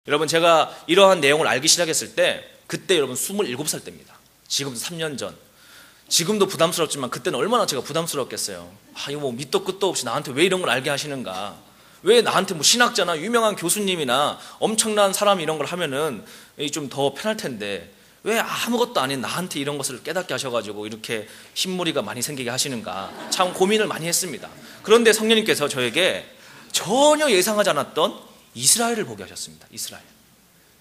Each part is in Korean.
여러분, 제가 이러한 내용을 알기 시작했을 때 그때 여러분 27살 때입니다. 지금도 3년 전. 지금도 부담스럽지만 그때는 얼마나 제가 부담스럽겠어요. 이거 뭐 밑도 끝도 없이 나한테 왜 이런 걸 알게 하시는가. 왜 나한테 뭐 신학자나 유명한 교수님이나 엄청난 사람이 이런 걸 하면은 좀 더 편할 텐데 왜 아무것도 아닌 나한테 이런 것을 깨닫게 하셔가지고 이렇게 흰머리가 많이 생기게 하시는가. 참 고민을 많이 했습니다. 그런데 성령님께서 저에게 전혀 예상하지 않았던 이스라엘을 보게 하셨습니다. 이스라엘.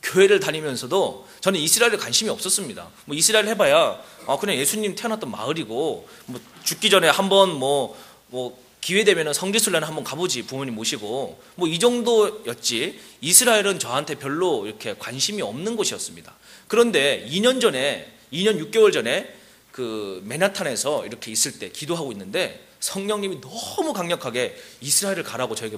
교회를 다니면서도 저는 이스라엘에 관심이 없었습니다. 뭐 이스라엘 해봐야 그냥 예수님 태어났던 마을이고 뭐 죽기 전에 한번 뭐 기회 되면은 성지순례는 한번 가보지, 부모님 모시고 뭐 이 정도였지 이스라엘은 저한테 별로 이렇게 관심이 없는 곳이었습니다. 그런데 2년 6개월 전에 그 맨하탄에서 이렇게 있을 때 기도하고 있는데 성령님이 너무 강력하게 이스라엘을 가라고 저에게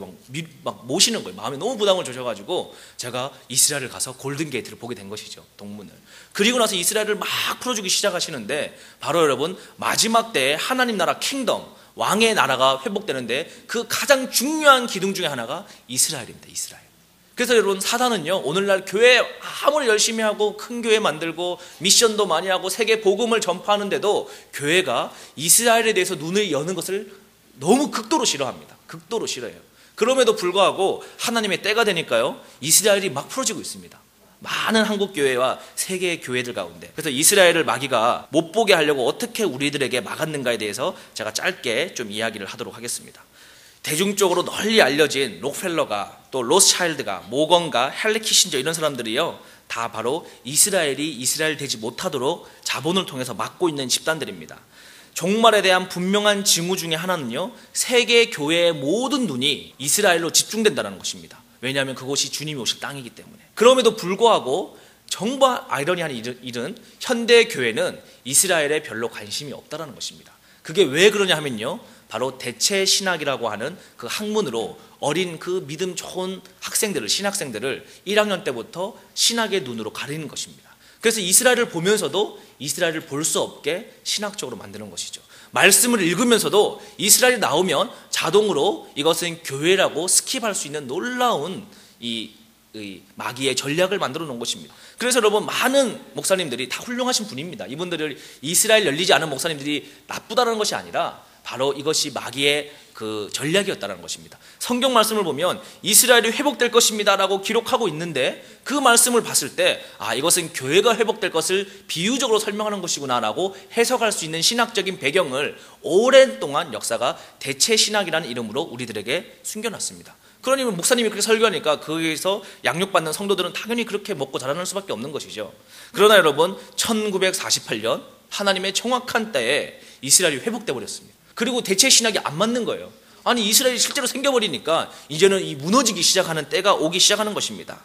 막 모시는 거예요. 마음에 너무 부담을 주셔가지고 제가 이스라엘을 가서 골든게이트를 보게 된 것이죠. 동문을. 그리고 나서 이스라엘을 막 풀어주기 시작하시는데 바로 여러분 마지막 때에 하나님 나라 킹덤, 왕의 나라가 회복되는데 그 가장 중요한 기둥 중에 하나가 이스라엘입니다. 이스라엘. 그래서 여러분 사단은요 오늘날 교회 아무리 열심히 하고 큰 교회 만들고 미션도 많이 하고 세계 복음을 전파하는데도 교회가 이스라엘에 대해서 눈을 여는 것을 너무 극도로 싫어합니다. 극도로 싫어해요. 그럼에도 불구하고 하나님의 때가 되니까요 이스라엘이 막 풀어지고 있습니다. 많은 한국 교회와 세계 교회들 가운데. 그래서 이스라엘을 마귀가 못 보게 하려고 어떻게 우리들에게 막았는가에 대해서 제가 짧게 좀 이야기를 하도록 하겠습니다. 대중적으로 널리 알려진 록펠러가 또 로스차일드가 모건가 헨리 키신저 이런 사람들이요 다 바로 이스라엘이 이스라엘 되지 못하도록 자본을 통해서 막고 있는 집단들입니다. 종말에 대한 분명한 징후 중에 하나는요 세계 교회의 모든 눈이 이스라엘로 집중된다는 것입니다. 왜냐하면 그곳이 주님이 오실 땅이기 때문에. 그럼에도 불구하고 정말 아이러니한 일은 현대 교회는 이스라엘에 별로 관심이 없다는 것입니다. 그게 왜 그러냐 하면요 바로 대체 신학이라고 하는 그 학문으로 어린 그 믿음 좋은 학생들을, 신학생들을 1학년 때부터 신학의 눈으로 가리는 것입니다. 그래서 이스라엘을 보면서도 이스라엘을 볼 수 없게 신학적으로 만드는 것이죠. 말씀을 읽으면서도 이스라엘이 나오면 자동으로 이것은 교회라고 스킵할 수 있는 놀라운 이 마귀의 전략을 만들어 놓은 것입니다. 그래서 여러분 많은 목사님들이 다 훌륭하신 분입니다. 이분들을 이스라엘 열리지 않은 목사님들이 나쁘다는 것이 아니라 바로 이것이 마귀의 그 전략이었다는 것입니다. 성경 말씀을 보면 이스라엘이 회복될 것입니다 라고 기록하고 있는데 그 말씀을 봤을 때 이것은 교회가 회복될 것을 비유적으로 설명하는 것이구나 라고 해석할 수 있는 신학적인 배경을 오랜 동안 역사가 대체 신학이라는 이름으로 우리들에게 숨겨놨습니다. 그러니 목사님이 그렇게 설교하니까 거기에서 양육받는 성도들은 당연히 그렇게 먹고 자라날 수밖에 없는 것이죠. 그러나 여러분 1948년 하나님의 정확한 때에 이스라엘이 회복돼 버렸습니다. 그리고 대체 신학이 안 맞는 거예요. 아니 이스라엘이 실제로 생겨버리니까 이제는 이 무너지기 시작하는 때가 오기 시작하는 것입니다.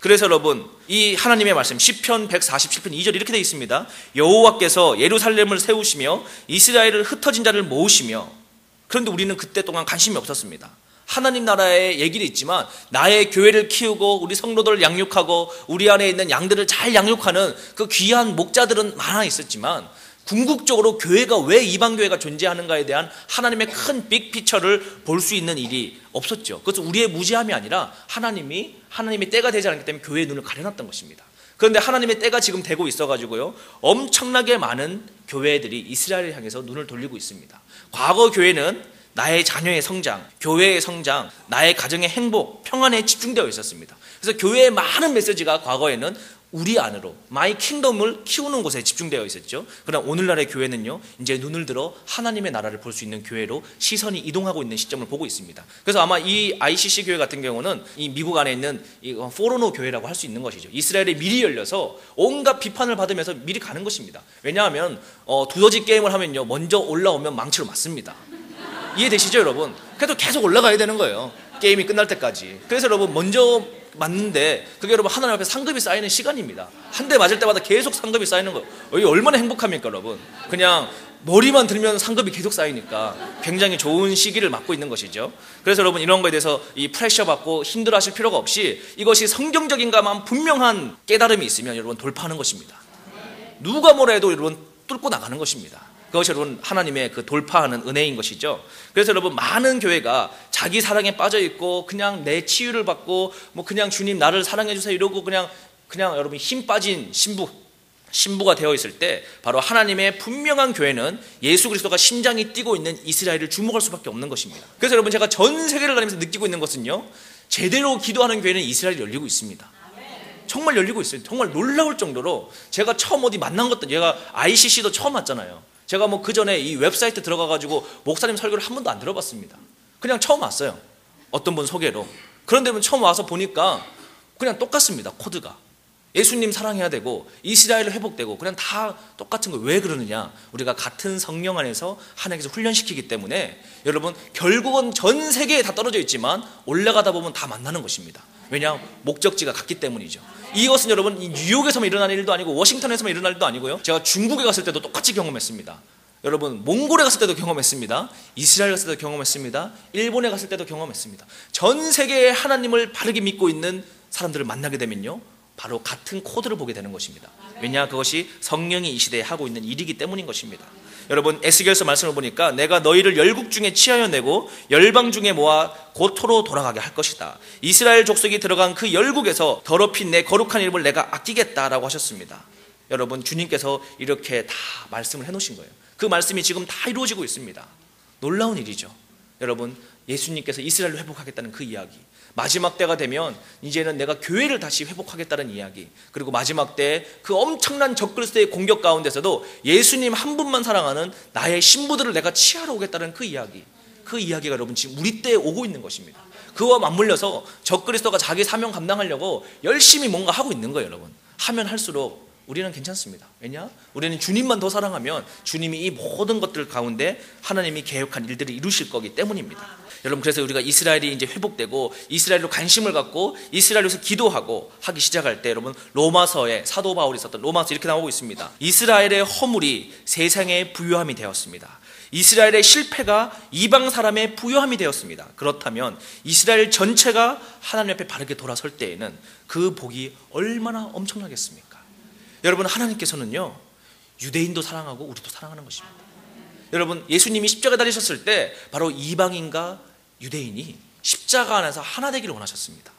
그래서 여러분 이 하나님의 말씀 시편 147편 2절 이렇게 되어 있습니다. 여호와께서 예루살렘을 세우시며 이스라엘을 흩어진 자를 모으시며. 그런데 우리는 그때 동안 관심이 없었습니다. 하나님 나라의 얘기는 있지만 나의 교회를 키우고 우리 성도들을 양육하고 우리 안에 있는 양들을 잘 양육하는 그 귀한 목자들은 많아 있었지만 궁극적으로 교회가 왜 이방교회가 존재하는가에 대한 하나님의 큰 빅피처를 볼 수 있는 일이 없었죠. 그것은 우리의 무지함이 아니라 하나님의 때가 되지 않았기 때문에 교회의 눈을 가려놨던 것입니다. 그런데 하나님의 때가 지금 되고 있어가지고요 엄청나게 많은 교회들이 이스라엘을 향해서 눈을 돌리고 있습니다. 과거 교회는 나의 자녀의 성장, 교회의 성장, 나의 가정의 행복, 평안에 집중되어 있었습니다. 그래서 교회의 많은 메시지가 과거에는 우리 안으로 마이 킹덤을 키우는 곳에 집중되어 있었죠. 그러나 오늘날의 교회는요 이제 눈을 들어 하나님의 나라를 볼 수 있는 교회로 시선이 이동하고 있는 시점을 보고 있습니다. 그래서 아마 이 ICC 교회 같은 경우는 이 미국 안에 있는 이 포로노 교회라고 할 수 있는 것이죠. 이스라엘에 미리 열려서 온갖 비판을 받으면서 미리 가는 것입니다. 왜냐하면 두더지 게임을 하면요 먼저 올라오면 망치로 맞습니다. 이해되시죠 여러분? 그래도 계속 올라가야 되는 거예요. 게임이 끝날 때까지. 그래서 여러분 먼저 맞는데 그게 여러분 하나님 앞에 상급이 쌓이는 시간입니다. 한 대 맞을 때마다 계속 상급이 쌓이는 거예요. 이게 얼마나 행복합니까 여러분? 그냥 머리만 들면 상급이 계속 쌓이니까 굉장히 좋은 시기를 맞고 있는 것이죠. 그래서 여러분 이런 거에 대해서 이 프레셔 받고 힘들어 하실 필요가 없이 이것이 성경적인가만 분명한 깨달음이 있으면 여러분 돌파하는 것입니다. 누가 뭐라 해도 여러분 뚫고 나가는 것입니다. 그것이 여러분 하나님의 그 돌파하는 은혜인 것이죠. 그래서 여러분 많은 교회가 자기 사랑에 빠져 있고 그냥 내 치유를 받고 뭐 그냥 주님 나를 사랑해 주세요 이러고 그냥 여러분 힘 빠진 신부가 되어 있을 때 바로 하나님의 분명한 교회는 예수 그리스도가 심장이 뛰고 있는 이스라엘을 주목할 수밖에 없는 것입니다. 그래서 여러분 제가 전 세계를 다니면서 느끼고 있는 것은요, 제대로 기도하는 교회는 이스라엘이 열리고 있습니다. 정말 열리고 있어요. 정말 놀라울 정도로 제가 처음 어디 만난 것도, 제가 ICC도 처음 왔잖아요. 제가 뭐 그 전에 이 웹사이트 들어가가지고 목사님 설교를 한 번도 안 들어봤습니다. 그냥 처음 왔어요. 어떤 분 소개로. 그런데 처음 와서 보니까 그냥 똑같습니다. 코드가. 예수님 사랑해야 되고 이스라엘을 회복되고 그냥 다 똑같은 거. 왜 그러느냐? 우리가 같은 성령 안에서 하나님께서 훈련시키기 때문에 여러분 결국은 전 세계에 다 떨어져 있지만 올라가다 보면 다 만나는 것입니다. 왜냐? 목적지가 같기 때문이죠. 이것은 여러분 뉴욕에서만 일어나는 일도 아니고 워싱턴에서만 일어날 일도 아니고요, 제가 중국에 갔을 때도 똑같이 경험했습니다. 여러분 몽골에 갔을 때도 경험했습니다. 이스라엘 갔을 때도 경험했습니다. 일본에 갔을 때도 경험했습니다. 전 세계에 하나님을 바르게 믿고 있는 사람들을 만나게 되면요, 바로 같은 코드를 보게 되는 것입니다. 왜냐? 그것이 성령이 이 시대에 하고 있는 일이기 때문인 것입니다. 여러분 에스겔서 말씀을 보니까 내가 너희를 열국 중에 치하여 내고 열방 중에 모아 고토로 돌아가게 할 것이다. 이스라엘 족속이 들어간 그 열국에서 더럽힌 내 거룩한 이름을 내가 아끼겠다라고 하셨습니다. 여러분 주님께서 이렇게 다 말씀을 해놓으신 거예요. 그 말씀이 지금 다 이루어지고 있습니다. 놀라운 일이죠. 여러분 예수님께서 이스라엘을 회복하겠다는 그 이야기, 마지막 때가 되면 이제는 내가 교회를 다시 회복하겠다는 이야기, 그리고 마지막 때 그 엄청난 적그리스도의 공격 가운데서도 예수님 한 분만 사랑하는 나의 신부들을 내가 치하러 오겠다는 그 이야기, 그 이야기가 여러분 지금 우리 때에 오고 있는 것입니다. 그와 맞물려서 적그리스도가 자기 사명 감당하려고 열심히 뭔가 하고 있는 거예요. 여러분 하면 할수록 우리는 괜찮습니다. 왜냐? 우리는 주님만 더 사랑하면 주님이 이 모든 것들 가운데 하나님이 계획한 일들을 이루실 거기 때문입니다. 여러분 그래서 우리가 이스라엘이 이제 회복되고 이스라엘로 관심을 갖고 이스라엘에서 기도하고 하기 시작할 때 여러분 로마서에 사도 바울이 썼던 로마서 이렇게 나오고 있습니다. 이스라엘의 허물이 세상의 부요함이 되었습니다. 이스라엘의 실패가 이방 사람의 부요함이 되었습니다. 그렇다면 이스라엘 전체가 하나님 앞에 바르게 돌아설 때에는 그 복이 얼마나 엄청나겠습니까? 여러분 하나님께서는요 유대인도 사랑하고 우리도 사랑하는 것입니다. 여러분 예수님이 십자가에 달리셨을 때 바로 이방인과 유대인이 십자가 안에서 하나 되기를 원하셨습니다.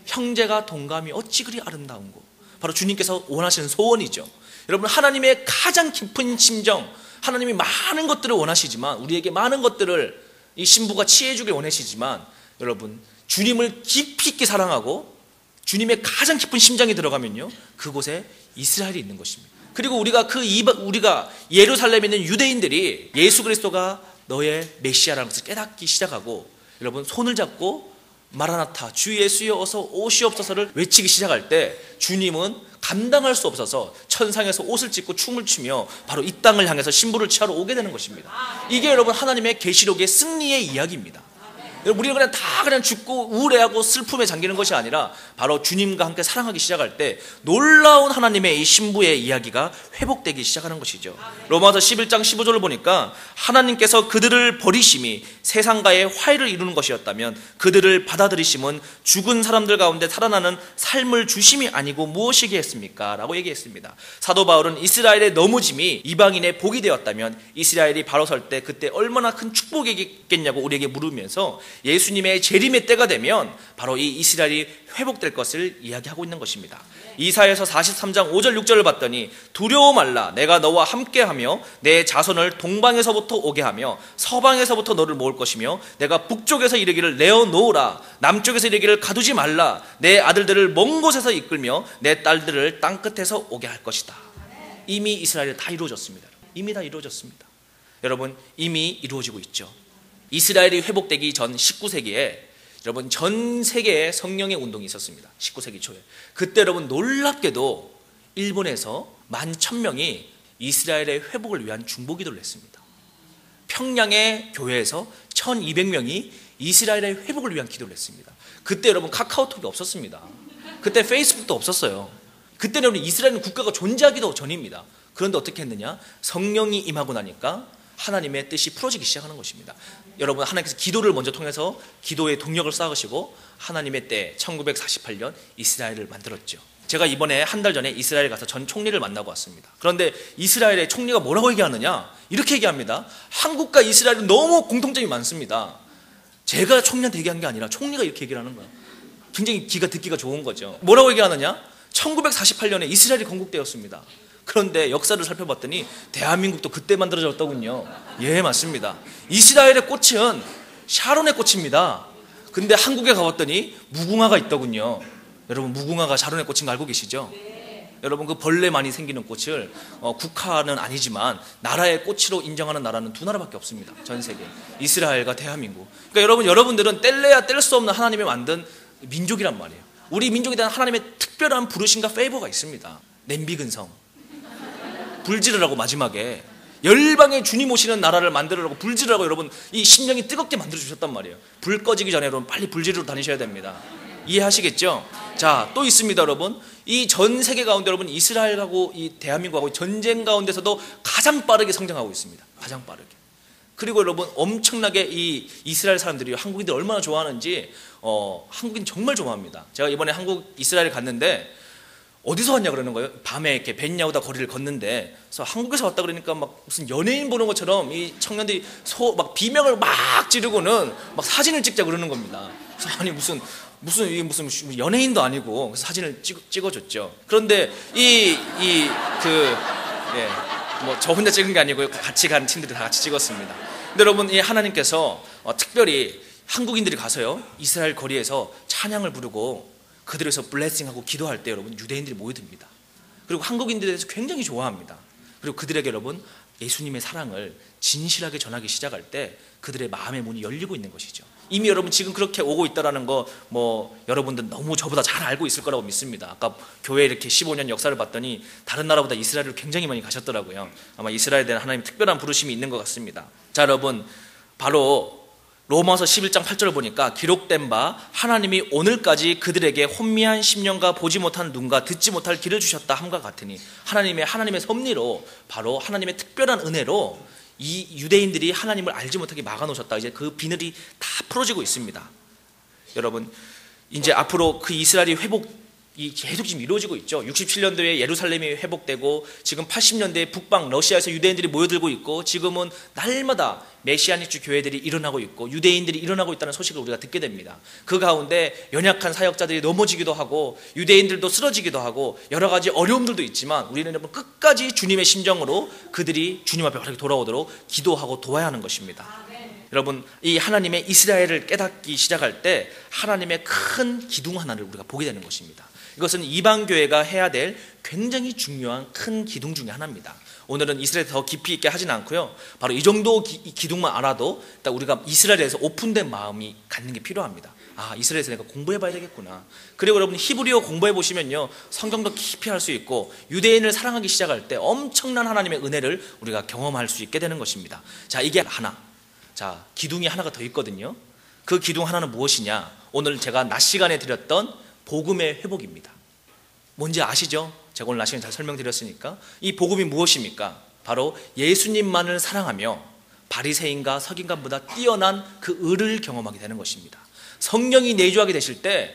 형제가 동감이 어찌 그리 아름다운고, 바로 주님께서 원하시는 소원이죠. 여러분 하나님의 가장 깊은 심정, 하나님이 많은 것들을 원하시지만 우리에게 많은 것들을 이 신부가 취해주길 원하시지만 여러분 주님을 깊이 있게 사랑하고 주님의 가장 깊은 심장이 들어가면요 그곳에 이스라엘이 있는 것입니다. 그리고 우리가 예루살렘에 있는 유대인들이 예수 그리스도가 너의 메시아라는 것을 깨닫기 시작하고 여러분 손을 잡고 마라나타 주 예수여 어서 오시옵소서를 외치기 시작할 때 주님은 감당할 수 없어서 천상에서 옷을 찢고 춤을 추며 바로 이 땅을 향해서 신부를 취하러 오게 되는 것입니다. 이게 여러분 하나님의 계시록의 승리의 이야기입니다. 우리는 그냥 죽고 우울해하고 슬픔에 잠기는 것이 아니라 바로 주님과 함께 사랑하기 시작할 때 놀라운 하나님의 이 신부의 이야기가 회복되기 시작하는 것이죠. 로마서 11장 15절을 보니까 하나님께서 그들을 버리심이 세상과의 화해를 이루는 것이었다면 그들을 받아들이심은 죽은 사람들 가운데 살아나는 삶을 주심이 아니고 무엇이겠습니까? 라고 얘기했습니다. 사도 바울은 이스라엘의 넘어짐이 이방인의 복이 되었다면 이스라엘이 바로 설 때 그때 얼마나 큰 축복이겠냐고 우리에게 물으면서 예수님의 재림의 때가 되면 바로 이 이스라엘이 회복될 것을 이야기하고 있는 것입니다. 이사야서 43장 5절 6절을 봤더니 두려워 말라 내가 너와 함께하며 내 자손을 동방에서부터 오게 하며 서방에서부터 너를 모을 것이며 내가 북쪽에서 이르기를 내어놓으라 남쪽에서 이르기를 가두지 말라 내 아들들을 먼 곳에서 이끌며 내 딸들을 땅끝에서 오게 할 것이다. 이미 이스라엘은 다 이루어졌습니다. 이미 다 이루어졌습니다. 여러분 이미 이루어지고 있죠. 이스라엘이 회복되기 전 19세기에 여러분 전 세계에 성령의 운동이 있었습니다. 19세기 초에. 그때 여러분 놀랍게도 일본에서 11,000명이 이스라엘의 회복을 위한 중보기도를 했습니다. 평양의 교회에서 1,200명이 이스라엘의 회복을 위한 기도를 했습니다. 그때 여러분 카카오톡이 없었습니다. 그때 페이스북도 없었어요. 그때는 여러분 이스라엘은 국가가 존재하기도 전입니다. 그런데 어떻게 했느냐? 성령이 임하고 나니까 하나님의 뜻이 풀어지기 시작하는 것입니다. 여러분 하나님께서 기도를 먼저 통해서 기도의 동력을 쌓으시고 하나님의 때 1948년 이스라엘을 만들었죠. 제가 이번에 한 달 전에 이스라엘 가서 전 총리를 만나고 왔습니다. 그런데 이스라엘의 총리가 뭐라고 얘기하느냐, 이렇게 얘기합니다. 한국과 이스라엘은 너무 공통점이 많습니다. 제가 총리한테 얘기한 게 아니라 총리가 이렇게 얘기를 하는 거야. 굉장히 듣기가 좋은 거죠. 뭐라고 얘기하느냐, 1948년에 이스라엘이 건국되었습니다. 그런데 역사를 살펴봤더니 대한민국도 그때 만들어졌더군요. 예, 맞습니다. 이스라엘의 꽃은 샤론의 꽃입니다. 근데 한국에 가봤더니 무궁화가 있더군요. 여러분, 무궁화가 샤론의 꽃인 거 알고 계시죠? 여러분, 그 벌레 많이 생기는 꽃을 국화는 아니지만 나라의 꽃으로 인정하는 나라는 두 나라밖에 없습니다. 전 세계. 이스라엘과 대한민국. 그러니까 여러분들은 뗄래야 뗄 수 없는 하나님이 만든 민족이란 말이에요. 우리 민족에 대한 하나님의 특별한 부르심과 페이버가 있습니다. 냄비 근성. 불 지르라고 마지막에 열방의 주님 오시는 나라를 만들으라고 불 지르라고 여러분 이 심령이 뜨겁게 만들어 주셨단 말이에요. 불 꺼지기 전에 여러분 빨리 불 지르러 다니셔야 됩니다. 이해하시겠죠? 자, 또 있습니다. 여러분, 이 전 세계 가운데 여러분 이스라엘하고 이 대한민국하고 전쟁 가운데서도 가장 빠르게 성장하고 있습니다. 가장 빠르게. 그리고 여러분 엄청나게 이 이스라엘 사람들이 한국인들 얼마나 좋아하는지 한국인 정말 좋아합니다. 제가 이번에 한국 이스라엘 갔는데 어디서 왔냐 그러는 거예요. 밤에 이렇게 벤야후다 거리를 걷는데, 그래서 한국에서 왔다 그러니까 막 무슨 연예인 보는 것처럼 이 청년들이 막 비명을 막 지르고는 막 사진을 찍자 그러는 겁니다. 그래서 아니 무슨 이게 무슨 연예인도 아니고, 그래서 사진을 찍어줬죠. 그런데 뭐 저 혼자 찍은 게 아니고요. 같이 간 친구들이 다 같이 찍었습니다. 근데 여러분, 이 하나님께서 특별히 한국인들이 가서요 이스라엘 거리에서 찬양을 부르고 그들에서 블레싱하고 기도할 때 여러분 유대인들이 모여듭니다. 그리고 한국인들에 대해서 굉장히 좋아합니다. 그리고 그들에게 여러분 예수님의 사랑을 진실하게 전하기 시작할 때 그들의 마음의 문이 열리고 있는 것이죠. 이미 여러분 지금 그렇게 오고 있다라는 거 뭐 여러분들 너무 저보다 잘 알고 있을 거라고 믿습니다. 아까 교회 이렇게 15년 역사를 봤더니 다른 나라보다 이스라엘을 굉장히 많이 가셨더라고요. 아마 이스라엘에 대한 하나님의 특별한 부르심이 있는 것 같습니다. 자, 여러분, 바로 로마서 11장 8절을 보니까 기록된 바 하나님이 오늘까지 그들에게 혼미한 심령과 보지 못한 눈과 듣지 못할 귀를 주셨다 함과 같으니, 하나님의 섭리로, 바로 하나님의 특별한 은혜로 이 유대인들이 하나님을 알지 못하게 막아놓으셨다. 이제 그 비늘이 다 풀어지고 있습니다. 여러분, 이제 앞으로 그 이스라엘이 계속 지금 이루어지고 있죠. 67년도에 예루살렘이 회복되고 지금 80년대에 북방 러시아에서 유대인들이 모여들고 있고, 지금은 날마다 메시아닉주 교회들이 일어나고 있고 유대인들이 일어나고 있다는 소식을 우리가 듣게 됩니다. 그 가운데 연약한 사역자들이 넘어지기도 하고 유대인들도 쓰러지기도 하고 여러 가지 어려움들도 있지만, 우리는 여러분 끝까지 주님의 심정으로 그들이 주님 앞에 바르게 돌아오도록 기도하고 도와야 하는 것입니다. 여러분, 이 하나님의 이스라엘을 깨닫기 시작할 때 하나님의 큰 기둥 하나를 우리가 보게 되는 것입니다. 이것은 이방교회가 해야 될 굉장히 중요한 큰 기둥 중에 하나입니다. 오늘은 이스라엘에 더 깊이 있게 하진 않고요, 바로 이 정도 기둥만 알아도 일단 우리가 이스라엘에서 오픈된 마음이 갖는 게 필요합니다. 아, 이스라엘에서 내가 공부해 봐야 되겠구나. 그리고 여러분 히브리어 공부해 보시면요 성경도 깊이 할 수 있고 유대인을 사랑하기 시작할 때 엄청난 하나님의 은혜를 우리가 경험할 수 있게 되는 것입니다. 자, 이게 하나. 자, 기둥이 하나가 더 있거든요. 그 기둥 하나는 무엇이냐? 오늘 제가 낮 시간에 드렸던 복음의 회복입니다. 뭔지 아시죠? 제가 오늘 낮 시간에 잘 설명드렸으니까. 이 복음이 무엇입니까? 바로 예수님만을 사랑하며 바리새인과 서기관보다 뛰어난 그 의를 경험하게 되는 것입니다. 성령이 내주하게 되실 때,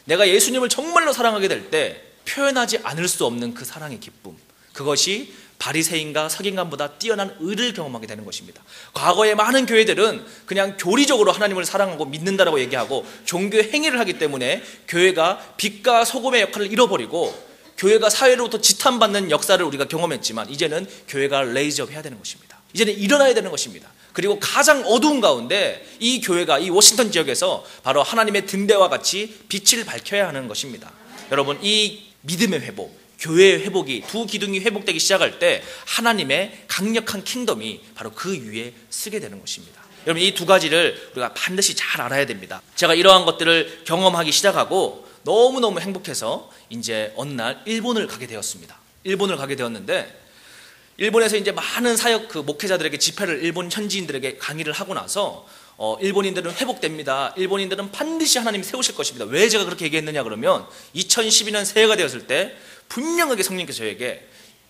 내가 예수님을 정말로 사랑하게 될 때 표현하지 않을 수 없는 그 사랑의 기쁨, 그것이 바리새인과 서기관보다 뛰어난 의를 경험하게 되는 것입니다. 과거의 많은 교회들은 그냥 교리적으로 하나님을 사랑하고 믿는다라고 얘기하고 종교 행위를 하기 때문에 교회가 빛과 소금의 역할을 잃어버리고 교회가 사회로부터 지탄받는 역사를 우리가 경험했지만, 이제는 교회가 레이즈업 해야 되는 것입니다. 이제는 일어나야 되는 것입니다. 그리고 가장 어두운 가운데 이 교회가 이 워싱턴 지역에서 바로 하나님의 등대와 같이 빛을 밝혀야 하는 것입니다. 여러분, 이 믿음의 회복, 교회의 회복이, 두 기둥이 회복되기 시작할 때 하나님의 강력한 킹덤이 바로 그 위에 쓰게 되는 것입니다. 여러분, 이 두 가지를 우리가 반드시 잘 알아야 됩니다. 제가 이러한 것들을 경험하기 시작하고 너무너무 행복해서 이제 어느 날 일본을 가게 되었습니다. 일본을 가게 되었는데, 일본에서 이제 많은 사역 목회자들에게 집회를, 일본 현지인들에게 강의를 하고 나서 일본인들은 회복됩니다. 일본인들은 반드시 하나님이 세우실 것입니다. 왜 제가 그렇게 얘기했느냐 그러면, 2012년 새해가 되었을 때 분명하게 성령께서 저에게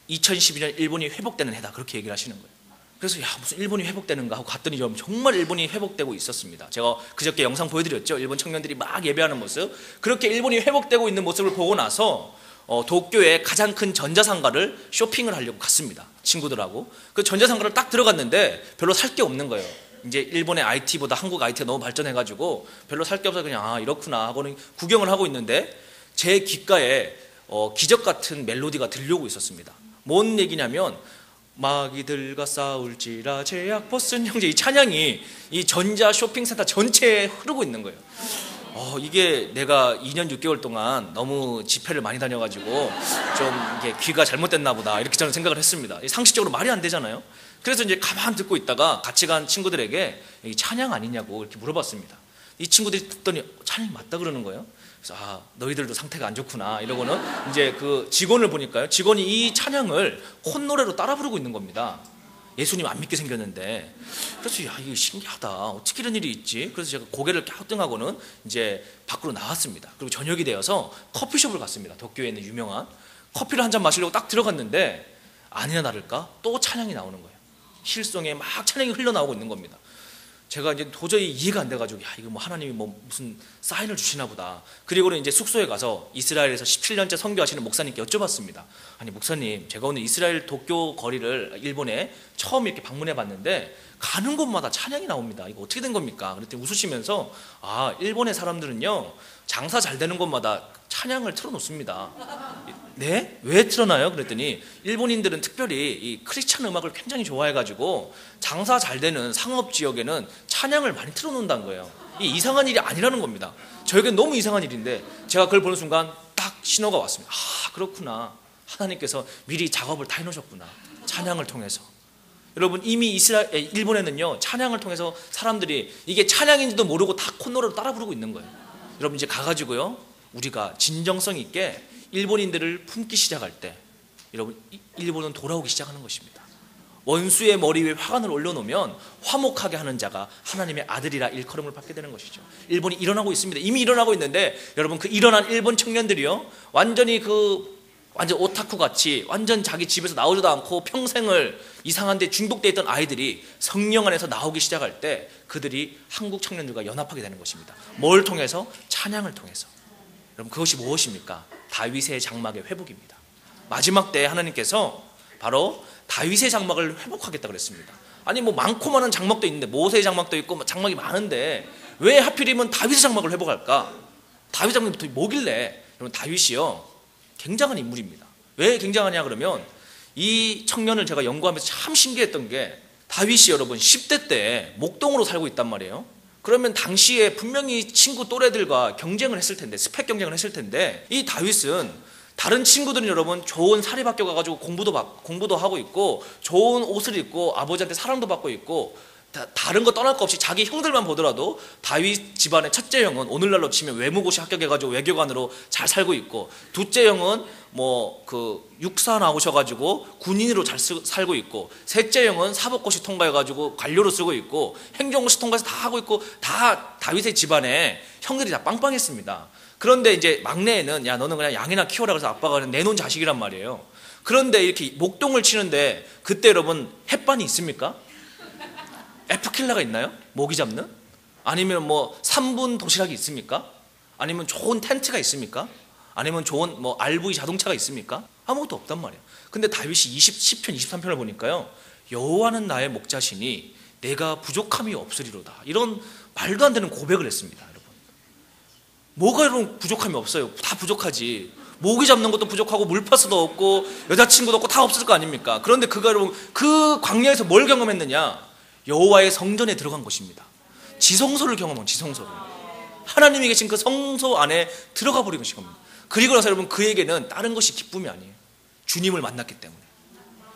2012년 일본이 회복되는 해다, 그렇게 얘기를 하시는 거예요. 그래서 무슨 일본이 회복되는가 하고 갔더니 정말 일본이 회복되고 있었습니다. 제가 그저께 영상 보여드렸죠. 일본 청년들이 막 예배하는 모습. 그렇게 일본이 회복되고 있는 모습을 보고 나서 도쿄의 가장 큰 전자상가를 쇼핑을 하려고 갔습니다. 친구들하고. 그 전자상가를 딱 들어갔는데 별로 살 게 없는 거예요. 이제 일본의 IT보다 한국 IT가 너무 발전해가지고 별로 살 게 없어서 그냥 이렇구나 하고는 구경을 하고 있는데 제 귓가에 기적 같은 멜로디가 들려오고 있었습니다. 뭔 얘기냐면 마귀들과 싸울지라 제약 벗은 형제, 이 찬양이 이 전자 쇼핑센터 전체에 흐르고 있는 거예요. 이게 내가 2년 6개월 동안 너무 집회를 많이 다녀가지고 좀 이게 귀가 잘못됐나 보다 이렇게 저는 생각을 했습니다. 상식적으로 말이 안 되잖아요. 그래서 이제 가만 듣고 있다가 같이 간 친구들에게 이 찬양 아니냐고 이렇게 물어봤습니다. 이 친구들이 듣더니 찬양이 맞다 그러는 거예요. 그래서 너희들도 상태가 안 좋구나 이러고는 이제 그 직원을 보니까요, 직원이 이 찬양을 콧노래로 따라 부르고 있는 겁니다. 예수님 안 믿게 생겼는데. 그래서 이게 신기하다, 어떻게 이런 일이 있지? 그래서 제가 고개를 갸우뚱하고는 이제 밖으로 나왔습니다. 그리고 저녁이 되어서 커피숍을 갔습니다. 도쿄에 있는 유명한. 커피를 한 잔 마시려고 딱 들어갔는데 아니나 다를까 또 찬양이 나오는 거예요. 힐송에 막 찬양이 흘러나오고 있는 겁니다. 제가 이제 도저히 이해가 안 돼가지고 이거 뭐 하나님이 뭐 무슨 사인을 주시나 보다. 그리고는 이제 숙소에 가서 이스라엘에서 17년째 선교하시는 목사님께 여쭤봤습니다. 아니 목사님, 제가 오늘 이스라엘 도쿄 거리를 일본에 처음 이렇게 방문해 봤는데 가는 곳마다 찬양이 나옵니다. 이거 어떻게 된 겁니까? 그랬더니 웃으시면서 일본의 사람들은요 장사 잘 되는 곳마다 찬양을 틀어놓습니다. 네? 왜 틀어놔요? 그랬더니 일본인들은 특별히 이 크리스찬 음악을 굉장히 좋아해가지고 장사 잘 되는 상업지역에는 찬양을 많이 틀어놓는다는 거예요. 이 이상한 일이 아니라는 겁니다. 저에겐 너무 이상한 일인데 제가 그걸 보는 순간 딱 신호가 왔습니다. 그렇구나, 하나님께서 미리 작업을 다 해놓으셨구나, 찬양을 통해서. 여러분, 이미 일본에는요 찬양을 통해서 사람들이 이게 찬양인지도 모르고 다 콧노래로 따라 부르고 있는 거예요. 여러분, 이제 가가지고요 우리가 진정성 있게 일본인들을 품기 시작할 때 여러분, 일본은 돌아오기 시작하는 것입니다. 원수의 머리 위에 화관을 올려놓으면 화목하게 하는 자가 하나님의 아들이라 일컬음을 받게 되는 것이죠. 일본이 일어나고 있습니다. 이미 일어나고 있는데 여러분, 그 일어난 일본 청년들이요 완전 오타쿠 같이 완전 자기 집에서 나오지도 않고 평생을 이상한 데 중독되어 있던 아이들이 성령 안에서 나오기 시작할 때 그들이 한국 청년들과 연합하게 되는 것입니다. 뭘 통해서? 찬양을 통해서. 여러분, 그것이 무엇입니까? 다윗의 장막의 회복입니다. 마지막 때에 하나님께서 바로 다윗의 장막을 회복하겠다 그랬습니다. 아니 뭐 많고 많은 장막도 있는데, 모세의 장막도 있고 장막이 많은데 왜 하필이면 다윗의 장막을 회복할까? 다윗 장막이 뭐길래? 여러분, 다윗이요 굉장한 인물입니다. 왜 굉장하냐 그러면 이 청년을 제가 연구하면서 참 신기했던 게, 다윗이 여러분 10대 때 목동으로 살고 있단 말이에요. 그러면 당시에 분명히 친구 또래들과 경쟁을 했을 텐데, 스펙 경쟁을 했을 텐데, 이 다윗은 다른 친구들은 여러분 좋은 사립학교 가가지고 공부도 하고 있고 좋은 옷을 입고 아버지한테 사랑도 받고 있고 다른 거 떠날 거 없이 자기 형들만 보더라도 다윗 집안의 첫째 형은 오늘날로 치면 외무고시 합격해가지고 외교관으로 잘 살고 있고, 둘째 형은 뭐 그 육사 나오셔가지고 군인으로 잘 살고 있고, 셋째 형은 사법고시 통과해가지고 관료로 쓰고 있고, 행정고시 통과해서 다 하고 있고, 다 다윗의 집안에 형들이 다 빵빵했습니다. 그런데 이제 막내에는 야 너는 그냥 양이나 키워라 그래서 아빠가 내놓은 자식이란 말이에요. 그런데 이렇게 목동을 치는데 그때 여러분 햇반이 있습니까? F킬러가 있나요? 모기 잡는? 아니면 뭐 3분 도시락이 있습니까? 아니면 좋은 텐트가 있습니까? 아니면 좋은 뭐 RV 자동차가 있습니까? 아무것도 없단 말이에요. 근데 다윗이 10편 23편을 보니까요, 여호와는 나의 목자시니 내가 부족함이 없으리로다, 이런 말도 안 되는 고백을 했습니다. 여러분, 뭐가 이런 부족함이 없어요? 다 부족하지. 모기 잡는 것도 부족하고 물파스도 없고 여자친구도 없고 다 없을 거 아닙니까? 그런데 그가 여러분 그 광야에서 뭘 경험했느냐? 여호와의 성전에 들어간 것입니다. 지성소를 경험한, 지성소를. 하나님이 계신 그 성소 안에 들어가 버린 것인 겁니다. 그리고 나서 여러분 그에게는 다른 것이 기쁨이 아니에요. 주님을 만났기 때문에.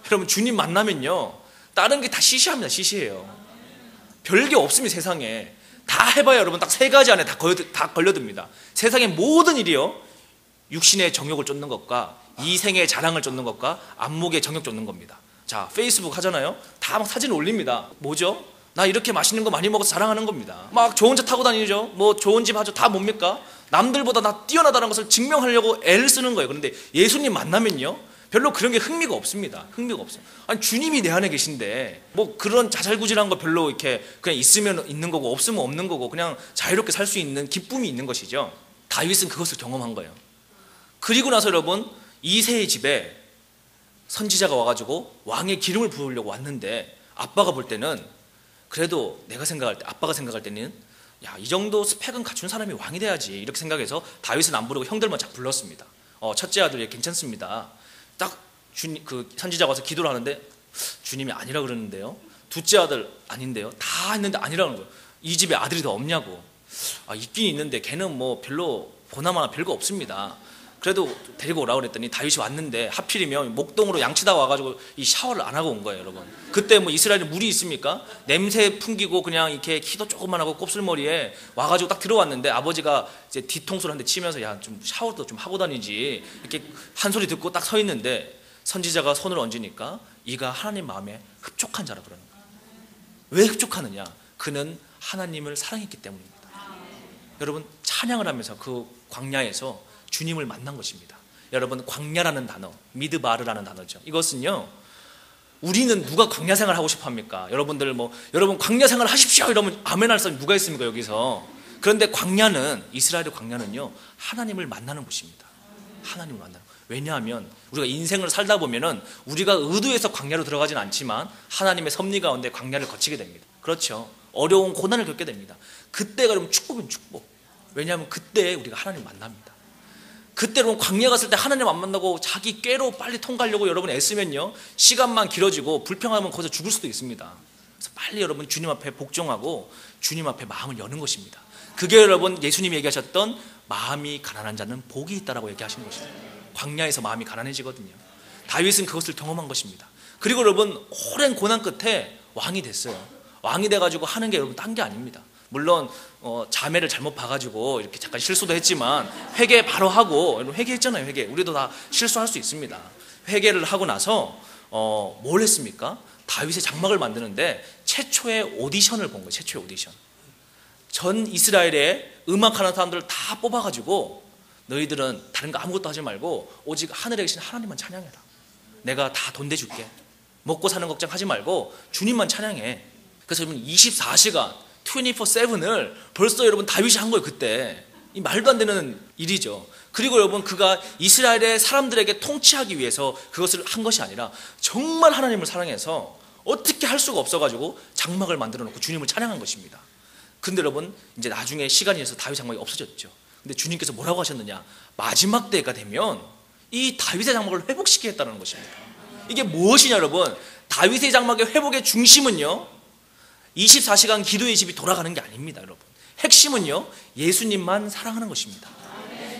여러분, 주님 만나면요 다른 게 다 시시합니다. 시시해요. 별게 없습니다. 세상에 다 해봐야 여러분 딱 세 가지 안에 다 걸려듭니다. 세상의 모든 일이요 육신의 정욕을 쫓는 것과 이생의 자랑을 쫓는 것과 안목의 정욕 쫓는 겁니다. 자, 페이스북 하잖아요. 다 막 사진 올립니다. 뭐죠? 나 이렇게 맛있는 거 많이 먹어서 자랑하는 겁니다. 막 좋은 차 타고 다니죠. 뭐 좋은 집 하죠. 다 뭡니까? 남들보다 나 뛰어나다는 것을 증명하려고 애를 쓰는 거예요. 그런데 예수님 만나면요 별로 그런 게 흥미가 없습니다. 흥미가 없어요. 아니 주님이 내 안에 계신데 뭐 그런 자잘구질한 거 별로 이렇게 그냥 있으면 있는 거고 없으면 없는 거고 그냥 자유롭게 살 수 있는 기쁨이 있는 것이죠. 다윗은 그것을 경험한 거예요. 그리고 나서 여러분 이새의 집에 선지자가 와가지고 왕의 기름을 부으려고 왔는데 아빠가 볼 때는 그래도 아빠가 생각할 때는 야, 이 정도 스펙은 갖춘 사람이 왕이 돼야지 이렇게 생각해서 다윗은 안 부르고 형들만 쫙 불렀습니다. 첫째 아들이 괜찮습니다. 딱 그 선지자가 와서 기도를 하는데 주님이 아니라 그러는데요. 둘째 아들 아닌데요. 다 했는데 아니라는 거예요. 이 집에 아들이 더 없냐고. 있긴 있는데 걔는 뭐 별로 보나마나 별거 없습니다. 그래도 데리고 오라고 그랬더니 다윗이 왔는데 하필이면 목동으로 양치다가 와가지고 이 샤워를 안 하고 온 거예요, 여러분. 그때 뭐 이스라엘에 물이 있습니까? 냄새 풍기고 그냥 이렇게 키도 조금만 하고 곱슬머리에 와가지고 딱 들어왔는데 아버지가 이제 뒤통수를 한 대 치면서 야, 좀 샤워도 좀 하고 다니지 이렇게 한 소리 듣고 딱 서 있는데 선지자가 손을 얹으니까 이가 하나님 마음에 흡족한 자라 그러는 거예요. 왜 흡족하느냐? 그는 하나님을 사랑했기 때문입니다. 여러분, 찬양을 하면서 그 광야에서 주님을 만난 것입니다. 여러분, 광야라는 단어, 미드바르라는 단어죠. 이것은요, 우리는 누가 광야 생활 하고 싶어 합니까? 여러분 광야 생활 하십시오 이러면 아멘 할 사람이 누가 있습니까, 여기서? 그런데 이스라엘의 광야는요, 하나님을 만나는 곳입니다. 하나님을 만나는 곳. 왜냐하면 우리가 인생을 살다 보면은 우리가 의도해서 광야로 들어가진 않지만 하나님의 섭리 가운데 광야를 거치게 됩니다. 그렇죠. 어려운 고난을 겪게 됩니다. 그때가 그러면 축복은 축복. 왜냐하면 그때 우리가 하나님을 만납니다. 그때 여러분 광야 갔을 때 하나님 안 만나고 자기 꾀로 빨리 통과하려고 여러분 애쓰면요, 시간만 길어지고 불평하면 거기서 죽을 수도 있습니다. 그래서 빨리 여러분 주님 앞에 복종하고 주님 앞에 마음을 여는 것입니다. 그게 여러분 예수님이 얘기하셨던 마음이 가난한 자는 복이 있다라고 얘기하신 것입니다. 광야에서 마음이 가난해지거든요. 다윗은 그것을 경험한 것입니다. 그리고 여러분 오랜 고난 끝에 왕이 됐어요. 왕이 돼가지고 하는 게 여러분 딴 게 아닙니다. 물론 자매를 잘못 봐가지고 이렇게 잠깐 실수도 했지만 회개 바로 하고, 여러분 회개했잖아요. 회개. 우리도 다 실수할 수 있습니다. 회개를 하고 나서 뭘 했습니까? 다윗의 장막을 만드는데 최초의 오디션을 본 거예요. 최초의 오디션. 전 이스라엘에 음악하는 사람들을 다 뽑아가지고 너희들은 다른 거 아무것도 하지 말고 오직 하늘에 계신 하나님만 찬양해라. 내가 다 돈 대줄게. 먹고 사는 걱정 하지 말고 주님만 찬양해. 그래서 여러분 24시간 24/7을 벌써 여러분 다윗이 한 거예요. 그때 이 말도 안 되는 일이죠. 그리고 여러분 그가 이스라엘의 사람들에게 통치하기 위해서 그것을 한 것이 아니라 정말 하나님을 사랑해서 어떻게 할 수가 없어가지고 장막을 만들어 놓고 주님을 찬양한 것입니다. 근데 여러분 이제 나중에 시간이 지나서 다윗 장막이 없어졌죠. 근데 주님께서 뭐라고 하셨느냐? 마지막 때가 되면 이 다윗의 장막을 회복시키겠다는 것입니다. 이게 무엇이냐 여러분? 다윗의 장막의 회복의 중심은요, 24시간 기도의 집이 돌아가는 게 아닙니다. 여러분, 핵심은요, 예수님만 사랑하는 것입니다.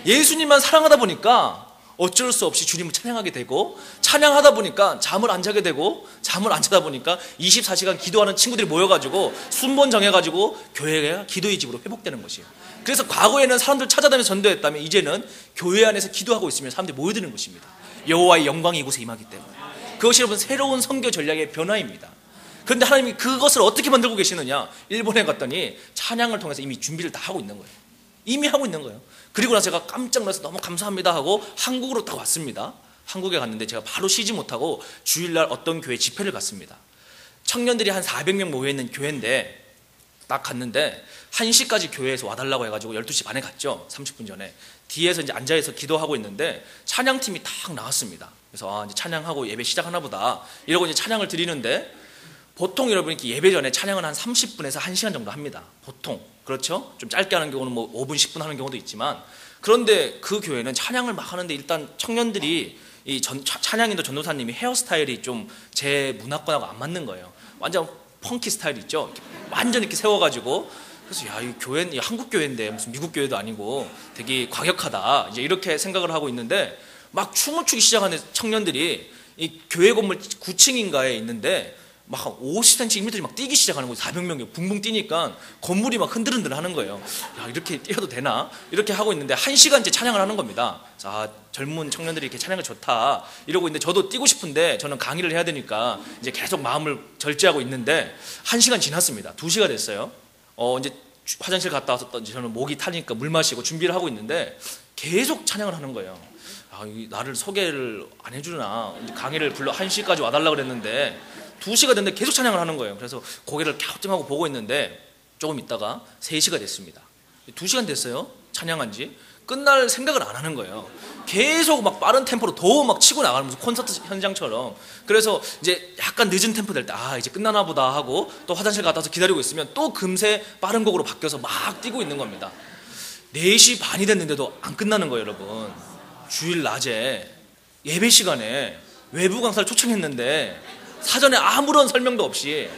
예수님만 사랑하다 보니까 어쩔 수 없이 주님을 찬양하게 되고, 찬양하다 보니까 잠을 안 자게 되고, 잠을 안 자다 보니까 24시간 기도하는 친구들이 모여가지고 순번 정해가지고 교회가 기도의 집으로 회복되는 것이에요. 그래서 과거에는 사람들 찾아다니면서 전도했다면 이제는 교회 안에서 기도하고 있으면 사람들이 모여드는 것입니다. 여호와의 영광이 이곳에 임하기 때문에. 그것이 여러분 새로운 선교 전략의 변화입니다. 그런데 하나님이 그것을 어떻게 만들고 계시느냐? 일본에 갔더니 찬양을 통해서 이미 준비를 다 하고 있는 거예요. 이미 하고 있는 거예요. 그리고 나서 제가 깜짝 놀라서 너무 감사합니다 하고 한국으로 딱 왔습니다. 한국에 갔는데 제가 바로 쉬지 못하고 주일날 어떤 교회 집회를 갔습니다. 청년들이 한 400명 모여있는 교회인데 딱 갔는데 1시까지 교회에서 와달라고 해가지고 12시 반에 갔죠. 30분 전에. 뒤에서 이제 앉아서 기도하고 있는데 찬양팀이 딱 나왔습니다. 그래서 이제 찬양하고 예배 시작하나 보다 이러고 이제 찬양을 드리는데, 보통 여러분 이렇게 예배 전에 찬양은 한 30분에서 1시간 정도 합니다. 보통. 그렇죠? 좀 짧게 하는 경우는 뭐 5분, 10분 하는 경우도 있지만, 그런데 그 교회는 찬양을 막 하는데 일단 청년들이 찬양인도 전도사님이 헤어스타일이 좀 제 문화권하고 안 맞는 거예요. 완전 펑키 스타일 있죠? 완전 이렇게 세워가지고. 그래서 야, 이 교회는 한국 교회인데 무슨 미국 교회도 아니고 되게 과격하다. 이제 이렇게 생각을 하고 있는데 막 춤을 추기 시작하는 청년들이 이 교회 건물 9층인가에 있는데 막 50cm, 1m들이 막 뛰기 시작하는 거예요. 400명이 붕붕 뛰니까 건물이 막 흔들흔들 하는 거예요. 야, 이렇게 뛰어도 되나? 이렇게 하고 있는데 1시간째 찬양을 하는 겁니다. 자, 젊은 청년들이 이렇게 찬양이 좋다 이러고 있는데 저도 뛰고 싶은데 저는 강의를 해야 되니까 이제 계속 마음을 절제하고 있는데 1시간 지났습니다. 2시가 됐어요. 이제 화장실 갔다 와서 저는 목이 타니까 물 마시고 준비를 하고 있는데 계속 찬양을 하는 거예요. 나를 소개를 안 해주나? 강의를 불러 1시까지 와달라고 그랬는데 2시가 됐는데 계속 찬양을 하는 거예요. 그래서 고개를 갸우뚱하고 보고 있는데 조금 있다가 3시가 됐습니다. 2시간 됐어요. 찬양한 지. 끝날 생각을 안 하는 거예요. 계속 막 빠른 템포로 더 막 치고 나가는 무슨 콘서트 현장처럼. 그래서 이제 약간 늦은 템포 될 때 이제 끝나나 보다 하고 또 화장실 갔다 와서 기다리고 있으면 또 금세 빠른 곡으로 바뀌어서 막 뛰고 있는 겁니다. 4시 반이 됐는데도 안 끝나는 거예요, 여러분. 주일 낮에 예배 시간에 외부 강사를 초청했는데 사전에 아무런 설명도 없이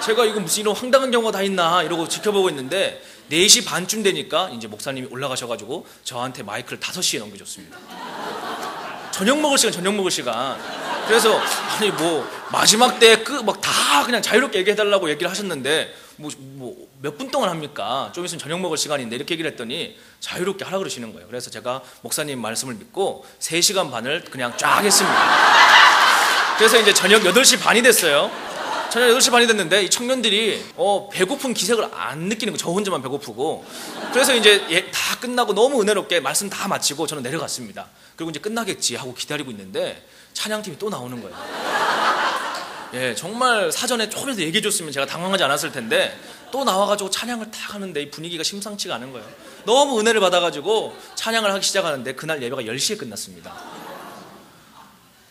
제가 이거 무슨 이런 황당한 경우가 다 있나 이러고 지켜보고 있는데 4시 반쯤 되니까 이제 목사님이 올라가셔가지고 저한테 마이크를 5시에 넘겨줬습니다. 저녁 먹을 시간. 그래서 아니 뭐 마지막 때 막 다 그냥 자유롭게 얘기해달라고 얘기를 하셨는데 뭐 몇 분 동안 합니까? 좀 있으면 저녁 먹을 시간인데 이렇게 얘기를 했더니 자유롭게 하라 그러시는 거예요. 그래서 제가 목사님 말씀을 믿고 3시간 반을 그냥 쫙 했습니다. 그래서 이제 저녁 8시 반이 됐어요. 저녁 8시 반이 됐는데 이 청년들이 배고픈 기색을 안 느끼는 거예요. 저 혼자만 배고프고. 그래서 이제 다 끝나고 너무 은혜롭게 말씀 다 마치고 저는 내려갔습니다. 그리고 이제 끝나겠지 하고 기다리고 있는데 찬양팀이 또 나오는 거예요. 예, 정말 사전에 조금 더 얘기해 줬으면 제가 당황하지 않았을 텐데 또 나와가지고 찬양을 딱 하는데 이 분위기가 심상치가 않은 거예요. 너무 은혜를 받아가지고 찬양을 하기 시작하는데 그날 예배가 10시에 끝났습니다.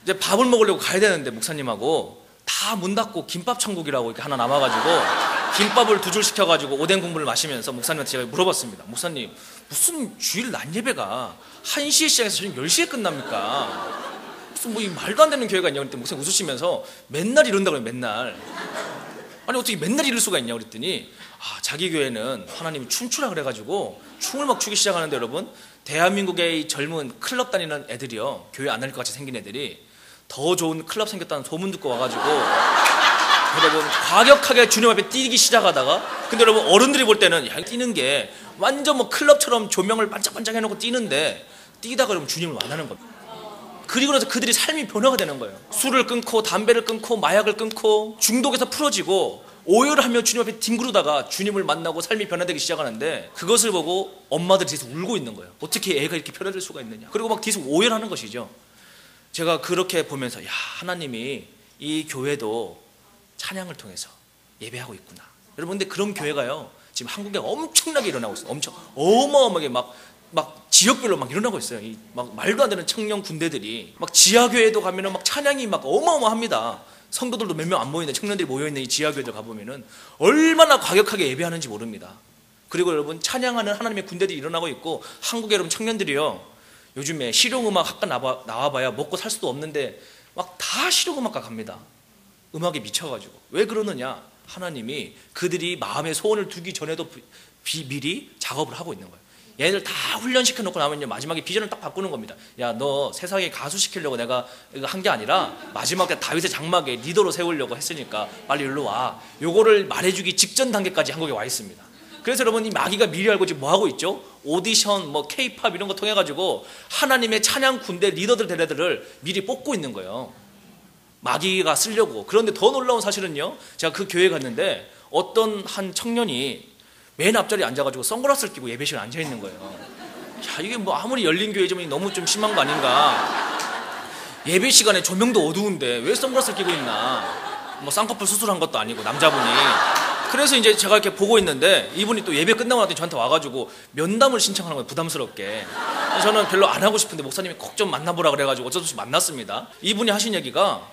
이제 밥을 먹으려고 가야 되는데 목사님하고 다 문 닫고 김밥 천국이라고 이렇게 하나 남아가지고 김밥을 2줄 시켜가지고 오뎅 국물을 마시면서 목사님한테 제가 물어봤습니다. 목사님, 무슨 주일 낮 예배가 1시에 시작해서 저녁 10시에 끝납니까? 무슨 뭐 이 말도 안 되는 교회가 있냐고 그랬더니 목사님 웃으시면서 맨날 이런다고 해요. 맨날. 아니 어떻게 맨날 이럴 수가 있냐고 그랬더니 자기 교회는 하나님이 춤추라 그래가지고 춤을 막 추기 시작하는데 여러분, 대한민국의 젊은 클럽 다니는 애들이요, 교회 안 다닐 것 같이 생긴 애들이 더 좋은 클럽 생겼다는 소문 듣고 와가지고 여러분 과격하게 주님 앞에 뛰기 시작하다가, 근데 여러분 어른들이 볼 때는 뛰는 게 완전 뭐 클럽처럼 조명을 반짝반짝 해놓고 뛰는데 뛰다가 여러분 주님을 만나는 겁니다. 그리고 나서 그들이 삶이 변화가 되는 거예요. 술을 끊고 담배를 끊고 마약을 끊고 중독에서 풀어지고 오열하며 주님 앞에 뒹구르다가 주님을 만나고 삶이 변화되기 시작하는데, 그것을 보고 엄마들이 뒤에서 울고 있는 거예요. 어떻게 애가 이렇게 변화될 수가 있느냐. 그리고 막 뒤에서 오열하는 것이죠. 제가 그렇게 보면서 하나님이 이 교회도 찬양을 통해서 예배하고 있구나. 여러분, 근데 그런 교회가요 지금 한국에 엄청나게 일어나고 있어요. 엄청 어마어마하게 막 지역별로 막 일어나고 있어요. 막 말도 안 되는 청년 군대들이 막 지하교회도 가면은 막 찬양이 막 어마어마합니다. 성도들도 몇 명 안 모이는데 청년들이 모여있는 이 지하교회들 가보면은 얼마나 과격하게 예배하는지 모릅니다. 그리고 여러분, 찬양하는 하나님의 군대들이 일어나고 있고, 한국의 여러분 청년들이요 요즘에 실용음악 학과 나와봐야 먹고 살 수도 없는데 막 다 실용음악과 갑니다. 음악에 미쳐가지고. 왜 그러느냐, 하나님이 그들이 마음에 소원을 두기 전에도 미리 작업을 하고 있는 거예요. 얘들 다 훈련시켜 놓고 나면 마지막에 비전을 딱 바꾸는 겁니다. 야, 너 세상에 가수 시키려고 내가 이거 한 게 아니라 마지막에 다윗의 장막에 리더로 세우려고 했으니까 빨리 일로 와. 요거를 말해주기 직전 단계까지 한국에 와 있습니다. 그래서 여러분, 이 마귀가 미리 알고 지금 뭐 하고 있죠? 오디션, 뭐 K-팝 이런 거 통해 가지고 하나님의 찬양 군대 리더들 대대들을 미리 뽑고 있는 거예요. 마귀가 쓰려고. 그런데 더 놀라운 사실은요, 제가 그 교회에 갔는데 어떤 한 청년이 맨 앞자리에 앉아가지고 선글라스를 끼고 예배실에 앉아있는 거예요. 야, 이게 뭐 아무리 열린 교회지만 너무 좀 심한 거 아닌가. 예배 시간에 조명도 어두운데 왜 선글라스를 끼고 있나. 뭐 쌍꺼풀 수술한 것도 아니고 남자분이. 그래서 이제 제가 이렇게 보고 있는데 이분이 또 예배 끝나고 나더니 저한테 와가지고 면담을 신청하는 거예요, 부담스럽게. 저는 별로 안 하고 싶은데 목사님이 꼭 좀 만나보라 그래가지고 어쩔 수 없이 만났습니다. 이분이 하신 얘기가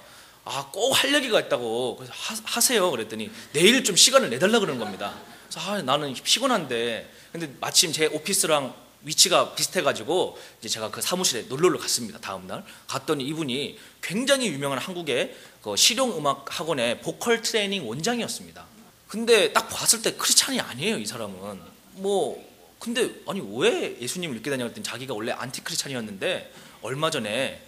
꼭 할 얘기가 있다고. 그래서 하세요 그랬더니 내일 좀 시간을 내달라 그러는 겁니다. 그래서 나는 피곤한데, 근데 마침 제 오피스랑 위치가 비슷해가지고 이제 제가 그 사무실에 놀러를 갔습니다. 다음날 갔더니 이분이 굉장히 유명한 한국의 그 실용음악 학원의 보컬 트레이닝 원장이었습니다. 근데 딱 봤을 때 크리스찬이 아니에요, 이 사람은. 근데 아니 왜 예수님을 믿게 되냐고 했더니 자기가 원래 안티 크리스찬이었는데 얼마 전에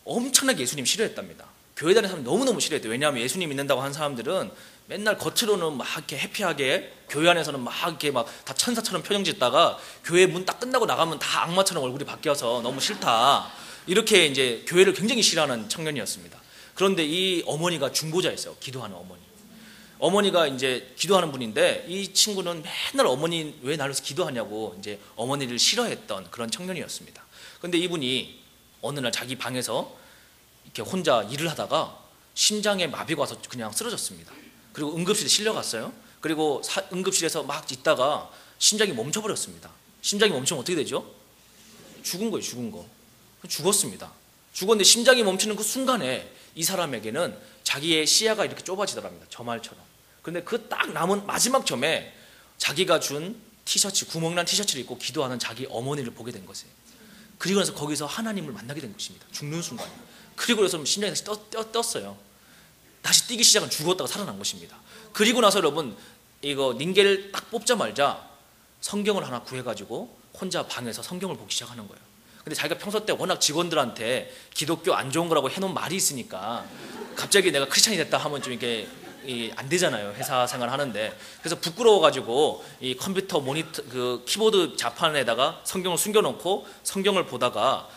엄청나게 예수님 싫어했답니다. 교회 다니는 사람 너무너무 싫어했대요. 왜냐하면 예수님 믿는다고 한 사람들은 맨날 겉으로는 막 이렇게 해피하게, 교회 안에서는 막 이렇게 막 다 천사처럼 표정 짓다가 교회 문 딱 끝나고 나가면 다 악마처럼 얼굴이 바뀌어서 너무 싫다, 이렇게 이제 교회를 굉장히 싫어하는 청년이었습니다. 그런데 이 어머니가 중보자였어요. 기도하는 어머니가 이제 기도하는 분인데, 이 친구는 맨날 어머니 왜 나를 기도하냐고 이제 어머니를 싫어했던 그런 청년이었습니다. 그런데 이분이 어느 날 자기 방에서 이렇게 혼자 일을 하다가 심장에 마비가 와서 그냥 쓰러졌습니다. 그리고 응급실에 실려갔어요. 그리고 응급실에서 막 있다가 심장이 멈춰버렸습니다. 심장이 멈추면 어떻게 되죠? 죽은 거예요, 죽은 거. 죽었습니다. 죽었는데 심장이 멈추는 그 순간에 이 사람에게는 자기의 시야가 이렇게 좁아지더랍니다. 저 말처럼. 그런데 그 딱 남은 마지막 점에 자기가 준 티셔츠, 구멍난 티셔츠를 입고 기도하는 자기 어머니를 보게 된 것이에요. 그리고 나서 거기서 하나님을 만나게 된 것입니다. 죽는 순간. 그리고 나서 심장이 다시 떴어요. 다시 뛰기 시작은 죽었다가 살아난 것입니다. 그리고 나서 여러분 이거 닌겔을 딱 뽑자마자 성경을 하나 구해가지고 혼자 방에서 성경을 보기 시작하는 거예요. 근데 자기가 평소 때 워낙 직원들한테 기독교 안 좋은 거라고 해놓은 말이 있으니까 갑자기 내가 크리스찬이 됐다 하면 좀 이렇게 안 되잖아요. 회사 생활 하는데. 그래서 부끄러워가지고 이 컴퓨터 모니터 그 키보드 자판에다가 성경을 숨겨놓고 성경을 보다가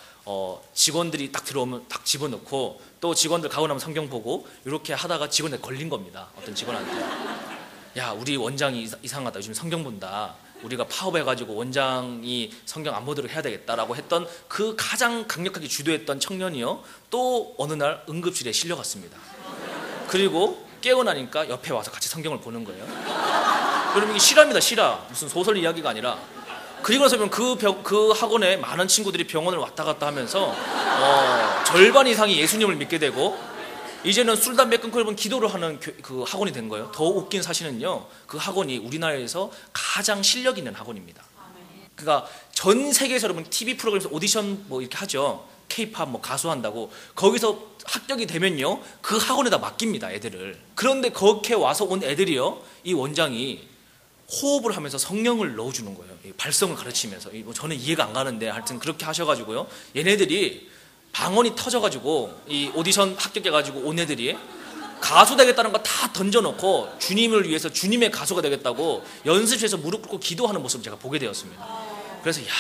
직원들이 딱 들어오면 딱 집어넣고 또 직원들 가고 나면 성경 보고 이렇게 하다가 직원한테 걸린 겁니다. 어떤 직원한테. 야, 우리 원장이 이상하다. 요즘 성경 본다. 우리가 파업해가지고 원장이 성경 안 보도록 해야 되겠다라고 했던 그 가장 강력하게 주도했던 청년이요, 또 어느 날 응급실에 실려갔습니다. 그리고 깨어나니까 옆에 와서 같이 성경을 보는 거예요. 여러분 이게 실화입니다. 실화. 무슨 소설 이야기가 아니라. 그리고 나서 그 학원에 많은 친구들이 병원을 왔다 갔다 하면서 절반 이상이 예수님을 믿게 되고 이제는 술, 담배 끊고 여러분 기도를 하는 그 학원이 된 거예요. 더 웃긴 사실은요, 그 학원이 우리나라에서 가장 실력 있는 학원입니다. 그러니까 전 세계에서 여러분 TV 프로그램에서 오디션 뭐 이렇게 하죠. K-팝 뭐 가수 한다고. 거기서 합격이 되면요, 그 학원에다 맡깁니다, 애들을. 그런데 거기에 와서 온 애들이요, 이 원장이 호흡을 하면서 성령을 넣어주는 거예요. 발성을 가르치면서. 저는 이해가 안 가는데 하여튼 그렇게 하셔가지고요, 얘네들이 방언이 터져가지고 이 오디션 합격해가지고 온 애들이 가수 되겠다는 거 다 던져놓고 주님을 위해서 주님의 가수가 되겠다고 연습실에서 무릎 꿇고 기도하는 모습을 제가 보게 되었습니다. 그래서 야,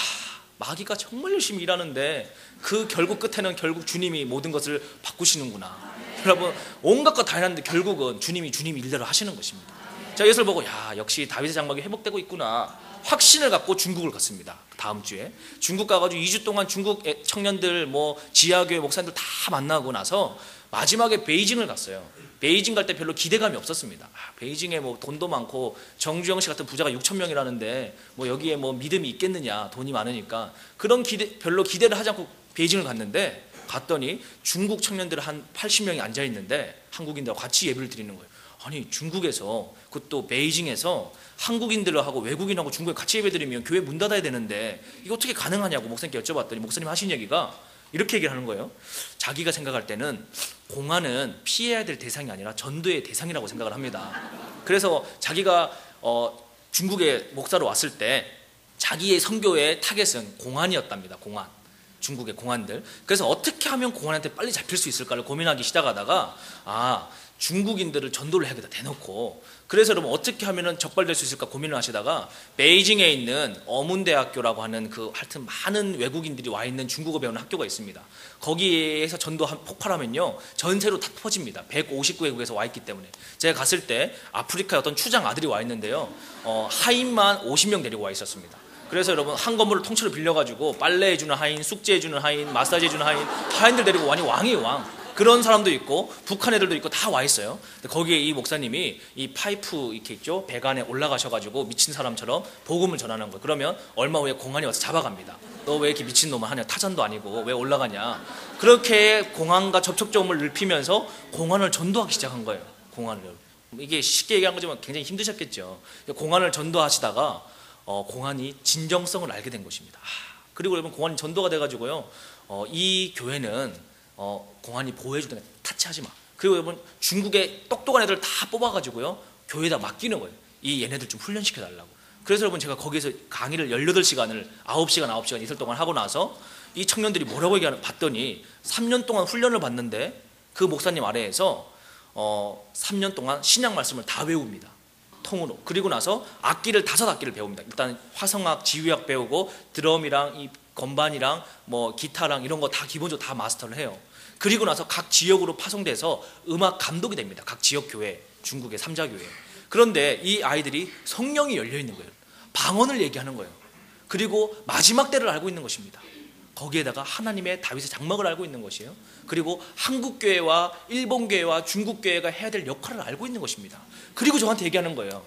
마귀가 정말 열심히 일하는데 그 결국 끝에는 결국 주님이 모든 것을 바꾸시는구나. 여러분 온갖 것 다 해놨는데 결국은 주님이 주님 일대로 하시는 것입니다. 자, 이것을 보고 야, 역시 다윗의 장막이 회복되고 있구나 확신을 갖고 중국을 갔습니다. 다음 주에 중국 가가지고 2주 동안 중국 청년들 뭐 지하교회 목사님들 다 만나고 나서 마지막에 베이징을 갔어요. 베이징 갈 때 별로 기대감이 없었습니다. 베이징에 뭐 돈도 많고 정주영 씨 같은 부자가 6천 명이라는데 뭐 여기에 뭐 믿음이 있겠느냐, 돈이 많으니까 그런 별로 기대를 하지 않고 베이징을 갔는데, 갔더니 중국 청년들 한 80명이 앉아 있는데 한국인들하고 같이 예배를 드리는 거예요. 아니 중국에서, 그것도 베이징에서 한국인들하고 외국인하고 중국에 같이 예배드리면 교회 문 닫아야 되는데 이거 어떻게 가능하냐고 목사님께 여쭤봤더니 목사님 하신 얘기가 이렇게 얘기를 하는 거예요. 자기가 생각할 때는 공안은 피해야 될 대상이 아니라 전도의 대상이라고 생각을 합니다. 그래서 자기가 중국에 목사로 왔을 때 자기의 선교의 타겟은 공안이었답니다. 공안. 중국의 공안들. 그래서 어떻게 하면 공안한테 빨리 잡힐 수 있을까를 고민하기 시작하다가 중국인들을 전도를 해야겠다 대놓고. 그래서 여러분 어떻게 하면 적발될 수 있을까 고민을 하시다가 베이징에 있는 어문대학교라고 하는 그 하여튼 많은 외국인들이 와 있는 중국어 배우는 학교가 있습니다. 거기에서 전도 폭발하면요 전세로 다 퍼집니다. 159개국에서 와 있기 때문에. 제가 갔을 때 아프리카의 어떤 추장 아들이 와 있는데요, 하인만 50명 데리고 와 있었습니다. 그래서 여러분 한 건물을 통째로 빌려가지고 빨래해주는 하인, 숙제해주는 하인, 마사지해주는 하인들 데리고 완전 왕이에요, 왕. 그런 사람도 있고 북한 애들도 있고 다 와 있어요. 거기에 이 목사님이 이 파이프 이렇게 있죠, 배관에 올라가셔가지고 미친 사람처럼 복음을 전하는 거예요. 그러면 얼마 후에 공안이 와서 잡아갑니다. 너 왜 이렇게 미친놈을 하냐, 타잔도 아니고 왜 올라가냐. 그렇게 공안과 접촉점을 넓히면서 공안을 전도하기 시작한 거예요. 공안을. 이게 쉽게 얘기한 거지만 굉장히 힘드셨겠죠. 공안을 전도하시다가 공안이 진정성을 알게 된 것입니다. 그리고 여러분 공안이 전도가 돼가지고요, 이 교회는 공안이 보호해줄 때는 타치하지 마. 그리고 여러분 중국의 똑똑한 애들 다 뽑아가지고요 교회에다 맡기는 거예요. 이 얘네들 좀 훈련시켜달라고. 그래서 여러분 제가 거기에서 강의를 18시간을 9시간 이틀 동안 하고 나서 이 청년들이 뭐라고 얘기하는 봤더니 3년 동안 훈련을 받는데 그 목사님 아래에서 3년 동안 신약 말씀을 다 외웁니다. 통으로. 그리고 나서 악기를 5악기를 배웁니다. 일단 화성악, 지휘악 배우고 드럼이랑 이 건반이랑 뭐 기타랑 이런 거 다 기본적으로 다 마스터를 해요. 그리고 나서 각 지역으로 파송돼서 음악 감독이 됩니다. 각 지역 교회, 중국의 3자 교회. 그런데 이 아이들이 성령이 열려 있는 거예요. 방언을 얘기하는 거예요. 그리고 마지막 때를 알고 있는 것입니다. 거기에다가 하나님의 다윗의 장막을 알고 있는 것이에요. 그리고 한국 교회와 일본 교회와 중국 교회가 해야 될 역할을 알고 있는 것입니다. 그리고 저한테 얘기하는 거예요.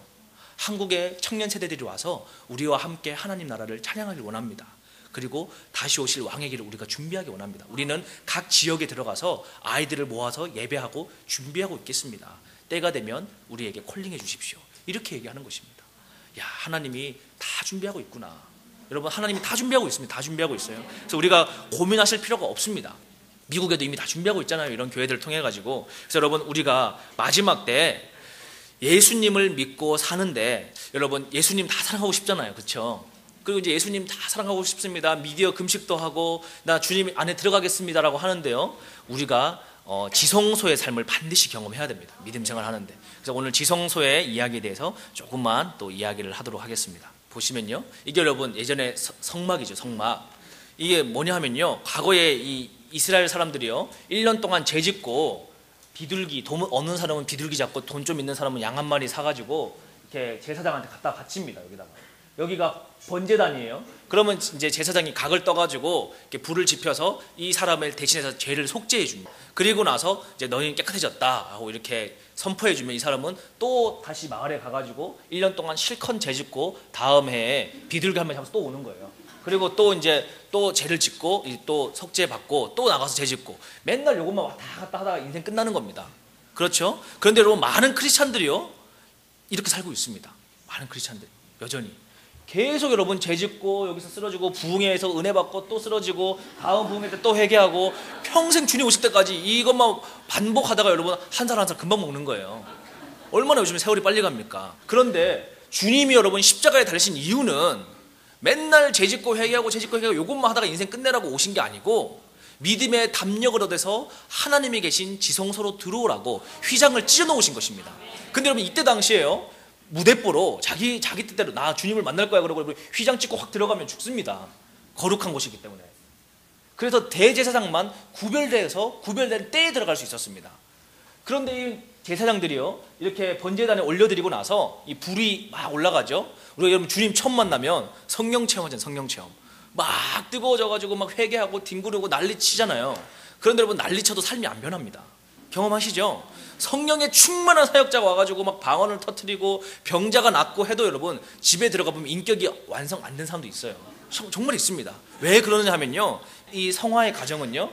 한국의 청년 세대들이 와서 우리와 함께 하나님 나라를 찬양하길 원합니다. 그리고 다시 오실 왕의 길을 우리가 준비하기 원합니다. 우리는 각 지역에 들어가서 아이들을 모아서 예배하고 준비하고 있겠습니다. 때가 되면 우리에게 콜링해 주십시오. 이렇게 얘기하는 것입니다. 야, 하나님이 다 준비하고 있구나. 여러분, 하나님이 다 준비하고 있습니다. 다 준비하고 있어요. 그래서 우리가 고민하실 필요가 없습니다. 미국에도 이미 다 준비하고 있잖아요. 이런 교회들을 통해 가지고. 그래서 여러분, 우리가 마지막 때 예수님을 믿고 사는데, 여러분, 예수님 다 사랑하고 싶잖아요. 그렇죠? 그리고 이제 예수님 다 사랑하고 싶습니다. 미디어 금식도 하고 나 주님 안에 들어가겠습니다라고 하는데요, 우리가 지성소의 삶을 반드시 경험해야 됩니다. 믿음 생활 하는데. 그래서 오늘 지성소의 이야기에 대해서 조금만 또 이야기를 하도록 하겠습니다. 보시면요, 이게 여러분 예전에 성막이죠. 성막. 이게 뭐냐 하면요, 과거에 이 이스라엘 사람들이요, 1년 동안 재짓고 비둘기, 돈 얻는 사람은 비둘기 잡고 돈 좀 있는 사람은 양 한 마리 사가지고 이렇게 제사장한테 갖다 바칩니다. 여기가 번제단이에요. 그러면 이제 제사장이 각을 떠가지고 이렇게 불을 지펴서 이 사람을 대신해서 죄를 속죄해 줍니다. 그리고 나서 이제 너희는 깨끗해졌다 하고 이렇게 선포해 주면 이 사람은 또 다시 마을에 가가지고 1년 동안 실컷 재짓고 다음 해에 비둘기 한 마리 잡아서 또 오는 거예요. 그리고 또 이제 또 죄를 짓고 또 속죄 받고 또 나가서 죄짓고 맨날 요것만 왔다 갔다 하다가 인생 끝나는 겁니다. 그렇죠? 그런데 여러분, 많은 크리스찬들이요 이렇게 살고 있습니다. 많은 크리스찬들 여전히 계속 여러분 죄짓고 여기서 쓰러지고 부흥회에서 은혜 받고 또 쓰러지고 다음 부흥회 때 또 회개하고 평생 주님 오실 때까지 이것만 반복하다가 여러분 한 살 한 살 금방 먹는 거예요. 얼마나 요즘에 세월이 빨리 갑니까? 그런데 주님이 여러분 십자가에 달리신 이유는 맨날 죄짓고 회개하고 죄짓고 회개하고 요것만 하다가 인생 끝내라고 오신 게 아니고, 믿음의 담력을 얻어서 하나님이 계신 지성소로 들어오라고 휘장을 찢어 놓으신 것입니다. 근데 여러분, 이때 당시에요, 무대뽀로 자기 뜻대로 나 주님을 만날 거야 그러고 휘장 찍고 확 들어가면 죽습니다. 거룩한 곳이기 때문에. 그래서 대제사장만 구별된 때에 들어갈 수 있었습니다. 그런데 이 제사장들이요 이렇게 번제단에 올려드리고 나서 이 불이 막 올라가죠. 우리가 여러분 주님 처음 만나면 성령 체험하잖아요. 성령 체험. 막 뜨거워져가지고 막 회개하고 뒹구르고 난리치잖아요. 그런데 여러분, 난리쳐도 삶이 안 변합니다. 경험하시죠? 성령의 충만한 사역자가 와가지고 막 방언을 터뜨리고 병자가 낫고 해도 여러분 집에 들어가 보면 인격이 완성 안 된 사람도 있어요. 정말 있습니다. 왜 그러느냐 하면요, 이 성화의 과정은요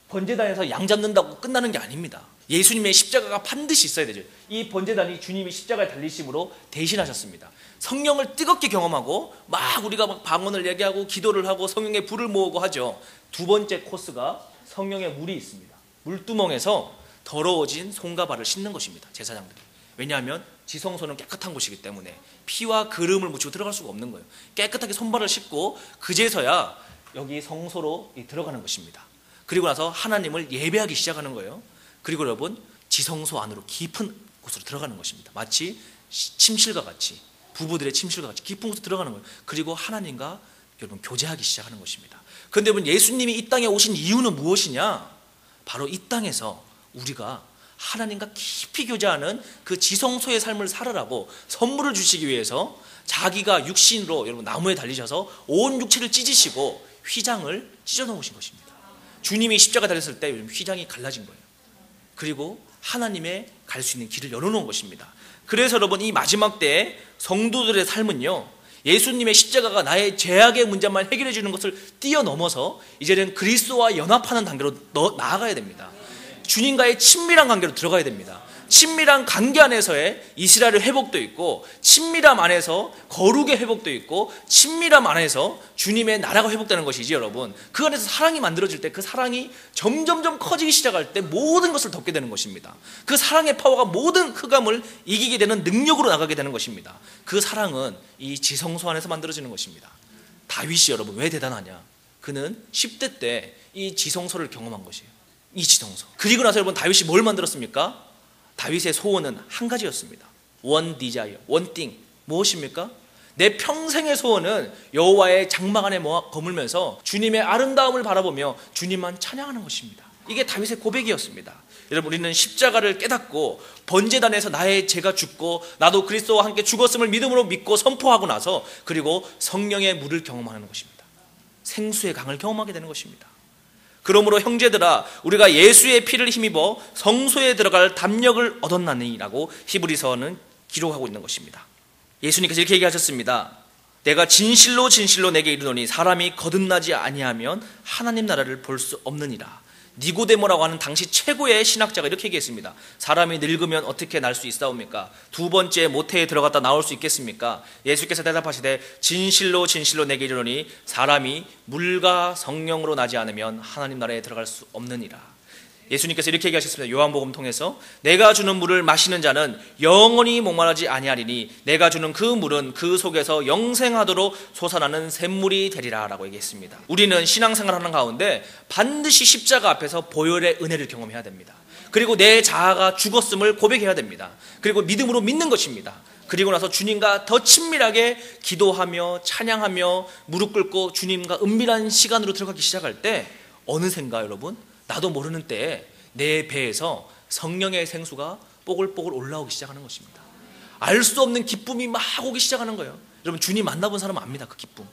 번제단에서 양 잡는다고 끝나는 게 아닙니다. 예수님의 십자가가 반드시 있어야 되죠. 이 번제단이 주님이 십자가에 달리심으로 대신하셨습니다. 성령을 뜨겁게 경험하고 막 우리가 막 방언을 얘기하고 기도를 하고 성령의 불을 모으고 하죠. 두 번째 코스가 성령의 물이 있습니다. 물두멍에서 더러워진 손과 발을 씻는 것입니다. 제사장들이. 왜냐하면 지성소는 깨끗한 곳이기 때문에 피와 그름을 묻히고 들어갈 수가 없는 거예요. 깨끗하게 손발을 씻고 그제서야 여기 성소로 들어가는 것입니다. 그리고 나서 하나님을 예배하기 시작하는 거예요. 그리고 여러분, 지성소 안으로 깊은 곳으로 들어가는 것입니다. 마치 침실과 같이, 부부들의 침실과 같이 깊은 곳으로 들어가는 거예요. 그리고 하나님과 여러분 교제하기 시작하는 것입니다. 그런데 여러분, 예수님이 이 땅에 오신 이유는 무엇이냐? 바로 이 땅에서 우리가 하나님과 깊이 교제하는 그 지성소의 삶을 살으라고 선물을 주시기 위해서 자기가 육신으로 여러분 나무에 달리셔서 온 육체를 찢으시고 휘장을 찢어 놓으신 것입니다. 주님이 십자가 달렸을 때 휘장이 갈라진 거예요. 그리고 하나님의 갈 수 있는 길을 열어놓은 것입니다. 그래서 여러분, 이 마지막 때에 성도들의 삶은요, 예수님의 십자가가 나의 죄악의 문제만 해결해 주는 것을 뛰어넘어서 이제는 그리스도와 연합하는 단계로 나아가야 됩니다. 주님과의 친밀한 관계로 들어가야 됩니다. 친밀한 관계 안에서의 이스라엘의 회복도 있고, 친밀함 안에서 거룩의 회복도 있고, 친밀함 안에서 주님의 나라가 회복되는 것이지 여러분. 그 안에서 사랑이 만들어질 때 그 사랑이 점점점 커지기 시작할 때 모든 것을 덮게 되는 것입니다. 그 사랑의 파워가 모든 흑암을 이기게 되는 능력으로 나가게 되는 것입니다. 그 사랑은 이 지성소 안에서 만들어지는 것입니다. 다윗이 여러분 왜 대단하냐? 그는 10대 때 이 지성소를 경험한 것이에요. 이 지성소. 그리고 나서 여러분, 다윗이 뭘 만들었습니까? 다윗의 소원은 한 가지였습니다. One desire, one thing. 무엇입니까? 내 평생의 소원은 여호와의 장막 안에 거물면서 주님의 아름다움을 바라보며 주님만 찬양하는 것입니다. 이게 다윗의 고백이었습니다. 여러분, 우리는 십자가를 깨닫고 번제단에서 나의 죄가 죽고 나도 그리스도와 함께 죽었음을 믿음으로 믿고 선포하고 나서 그리고 성령의 물을 경험하는 것입니다. 생수의 강을 경험하게 되는 것입니다. 그러므로 형제들아, 우리가 예수의 피를 힘입어 성소에 들어갈 담력을 얻었나니라고 히브리서는 기록하고 있는 것입니다. 예수님께서 이렇게 얘기하셨습니다. 내가 진실로 진실로 내게 이르노니 사람이 거듭나지 아니하면 하나님 나라를 볼 수 없느니라. 니고데모라고 하는 당시 최고의 신학자가 이렇게 얘기했습니다. 사람이 늙으면 어떻게 날 수 있사옵니까? 두 번째 모태에 들어갔다 나올 수 있겠습니까? 예수께서 대답하시되 진실로 진실로 내게 이르노니 사람이 물과 성령으로 나지 않으면 하나님 나라에 들어갈 수 없느니라. 예수님께서 이렇게 얘기하셨습니다. 요한복음 통해서 내가 주는 물을 마시는 자는 영원히 목마르지 아니하리니 내가 주는 그 물은 그 속에서 영생하도록 솟아나는 샘물이 되리라 라고 얘기했습니다. 우리는 신앙생활하는 가운데 반드시 십자가 앞에서 보혈의 은혜를 경험해야 됩니다. 그리고 내 자아가 죽었음을 고백해야 됩니다. 그리고 믿음으로 믿는 것입니다. 그리고 나서 주님과 더 친밀하게 기도하며 찬양하며 무릎 꿇고 주님과 은밀한 시간으로 들어가기 시작할 때 어느샌가 여러분 나도 모르는 때에 내 배에서 성령의 생수가 뽀글뽀글 올라오기 시작하는 것입니다. 알 수 없는 기쁨이 막 오기 시작하는 거예요. 여러분 주님 만나본 사람은 압니다. 그 기쁨.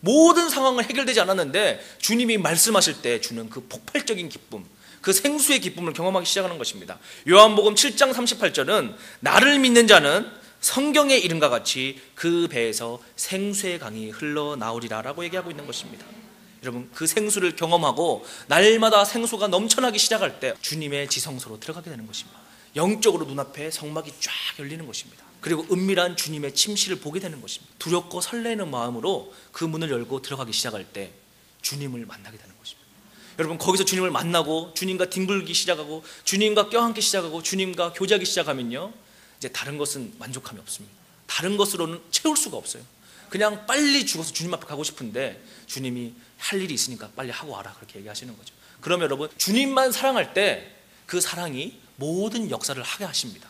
모든 상황은 해결되지 않았는데 주님이 말씀하실 때 주는 그 폭발적인 기쁨, 그 생수의 기쁨을 경험하기 시작하는 것입니다. 요한복음 7장 38절은 나를 믿는 자는 성경의 이름과 같이 그 배에서 생수의 강이 흘러나오리라 라고 얘기하고 있는 것입니다. 여러분 그 생수를 경험하고 날마다 생수가 넘쳐나기 시작할 때 주님의 지성소로 들어가게 되는 것입니다. 영적으로 눈앞에 성막이 쫙 열리는 것입니다. 그리고 은밀한 주님의 침실을 보게 되는 것입니다. 두렵고 설레는 마음으로 그 문을 열고 들어가기 시작할 때 주님을 만나게 되는 것입니다. 여러분 거기서 주님을 만나고 주님과 뒹굴기 시작하고 주님과 껴안기 시작하고 주님과 교제하기 시작하면요 이제 다른 것은 만족함이 없습니다. 다른 것으로는 채울 수가 없어요. 그냥 빨리 죽어서 주님 앞에 가고 싶은데 주님이 할 일이 있으니까 빨리 하고 와라 그렇게 얘기하시는 거죠. 그러면 여러분 주님만 사랑할 때 그 사랑이 모든 역사를 하게 하십니다.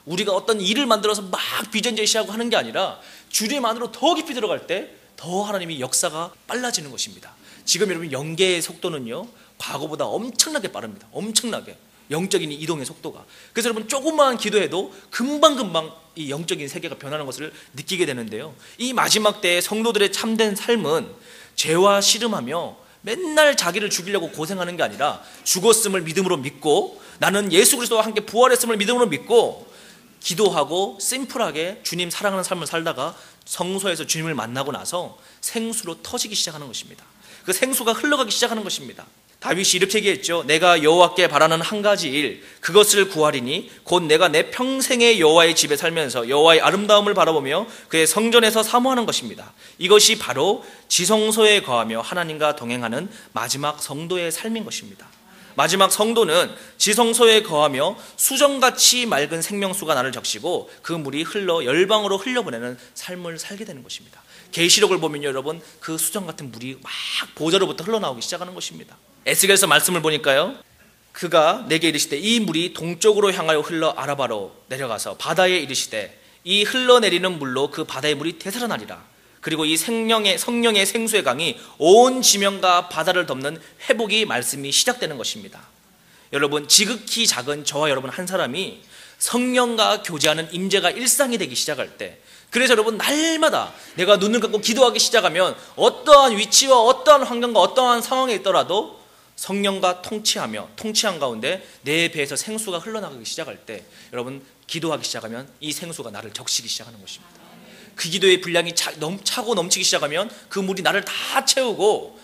우리가 어떤 일을 만들어서 막 비전 제시하고 하는 게 아니라 주님 안으로 더 깊이 들어갈 때 더 하나님이 역사가 빨라지는 것입니다. 지금 여러분 영계의 속도는요 과거보다 엄청나게 빠릅니다. 엄청나게 영적인 이동의 속도가. 그래서 여러분 조금만 기도해도 금방금방 이 영적인 세계가 변하는 것을 느끼게 되는데요, 이 마지막 때의 성도들의 참된 삶은 죄와 씨름하며 맨날 자기를 죽이려고 고생하는 게 아니라 죽었음을 믿음으로 믿고 나는 예수 그리스도와 함께 부활했음을 믿음으로 믿고 기도하고 심플하게 주님 사랑하는 삶을 살다가 성소에서 주님을 만나고 나서 생수로 터지기 시작하는 것입니다. 그 생수가 흘러가기 시작하는 것입니다. 다윗이 이렇게 얘기했죠. 내가 여호와께 바라는 한 가지 일 그것을 구하리니 곧 내가 내 평생의 여호와의 집에 살면서 여호와의 아름다움을 바라보며 그의 성전에서 사모하는 것입니다. 이것이 바로 지성소에 거하며 하나님과 동행하는 마지막 성도의 삶인 것입니다. 마지막 성도는 지성소에 거하며 수정같이 맑은 생명수가 나를 적시고 그 물이 흘러 열방으로 흘려보내는 삶을 살게 되는 것입니다. 계시록을 보면요 여러분 그 수정 같은 물이 막 보좌로부터 흘러나오기 시작하는 것입니다. 에스겔서 말씀을 보니까요 그가 내게 이르시되 이 물이 동쪽으로 향하여 흘러 아라바로 내려가서 바다에 이르시되 이 흘러내리는 물로 그 바다의 물이 되살아나리라. 그리고 이 성령의 생수의 강이 온 지면과 바다를 덮는 회복이 말씀이 시작되는 것입니다. 여러분 지극히 작은 저와 여러분 한 사람이 성령과 교제하는 임재가 일상이 되기 시작할 때, 그래서 여러분 날마다 내가 눈을 감고 기도하기 시작하면 어떠한 위치와 어떠한 환경과 어떠한 상황에 있더라도 성령과 통치한 가운데 내 배에서 생수가 흘러나가기 시작할 때 여러분 기도하기 시작하면 이 생수가 나를 적시기 시작하는 것입니다. 그 기도의 분량이 차고 넘치기 시작하면 그 물이 나를 다 채우고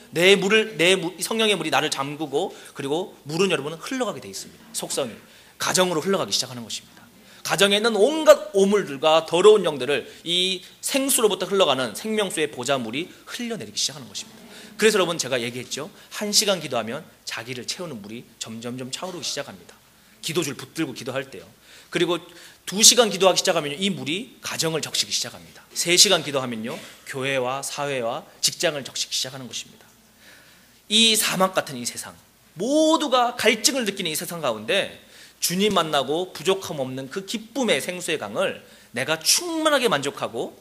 성령의 물이 나를 잠그고 그리고 물은 여러분은 흘러가게 돼 있습니다. 속성이 가정으로 흘러가기 시작하는 것입니다. 가정에 있는 온갖 오물들과 더러운 영들을 이 생수로부터 흘러가는 생명수의 보좌물이 흘려내리기 시작하는 것입니다. 그래서 여러분 제가 얘기했죠. 1시간 기도하면 자기를 채우는 물이 점점점 차오르기 시작합니다. 기도줄 붙들고 기도할 때요. 그리고 2시간 기도하기 시작하면 이 물이 가정을 적시기 시작합니다. 3시간 기도하면요 교회와 사회와 직장을 적시기 시작하는 것입니다. 이 사막 같은 이 세상, 모두가 갈증을 느끼는 이 세상 가운데 주님 만나고 부족함 없는 그 기쁨의 생수의 강을 내가 충만하게 만족하고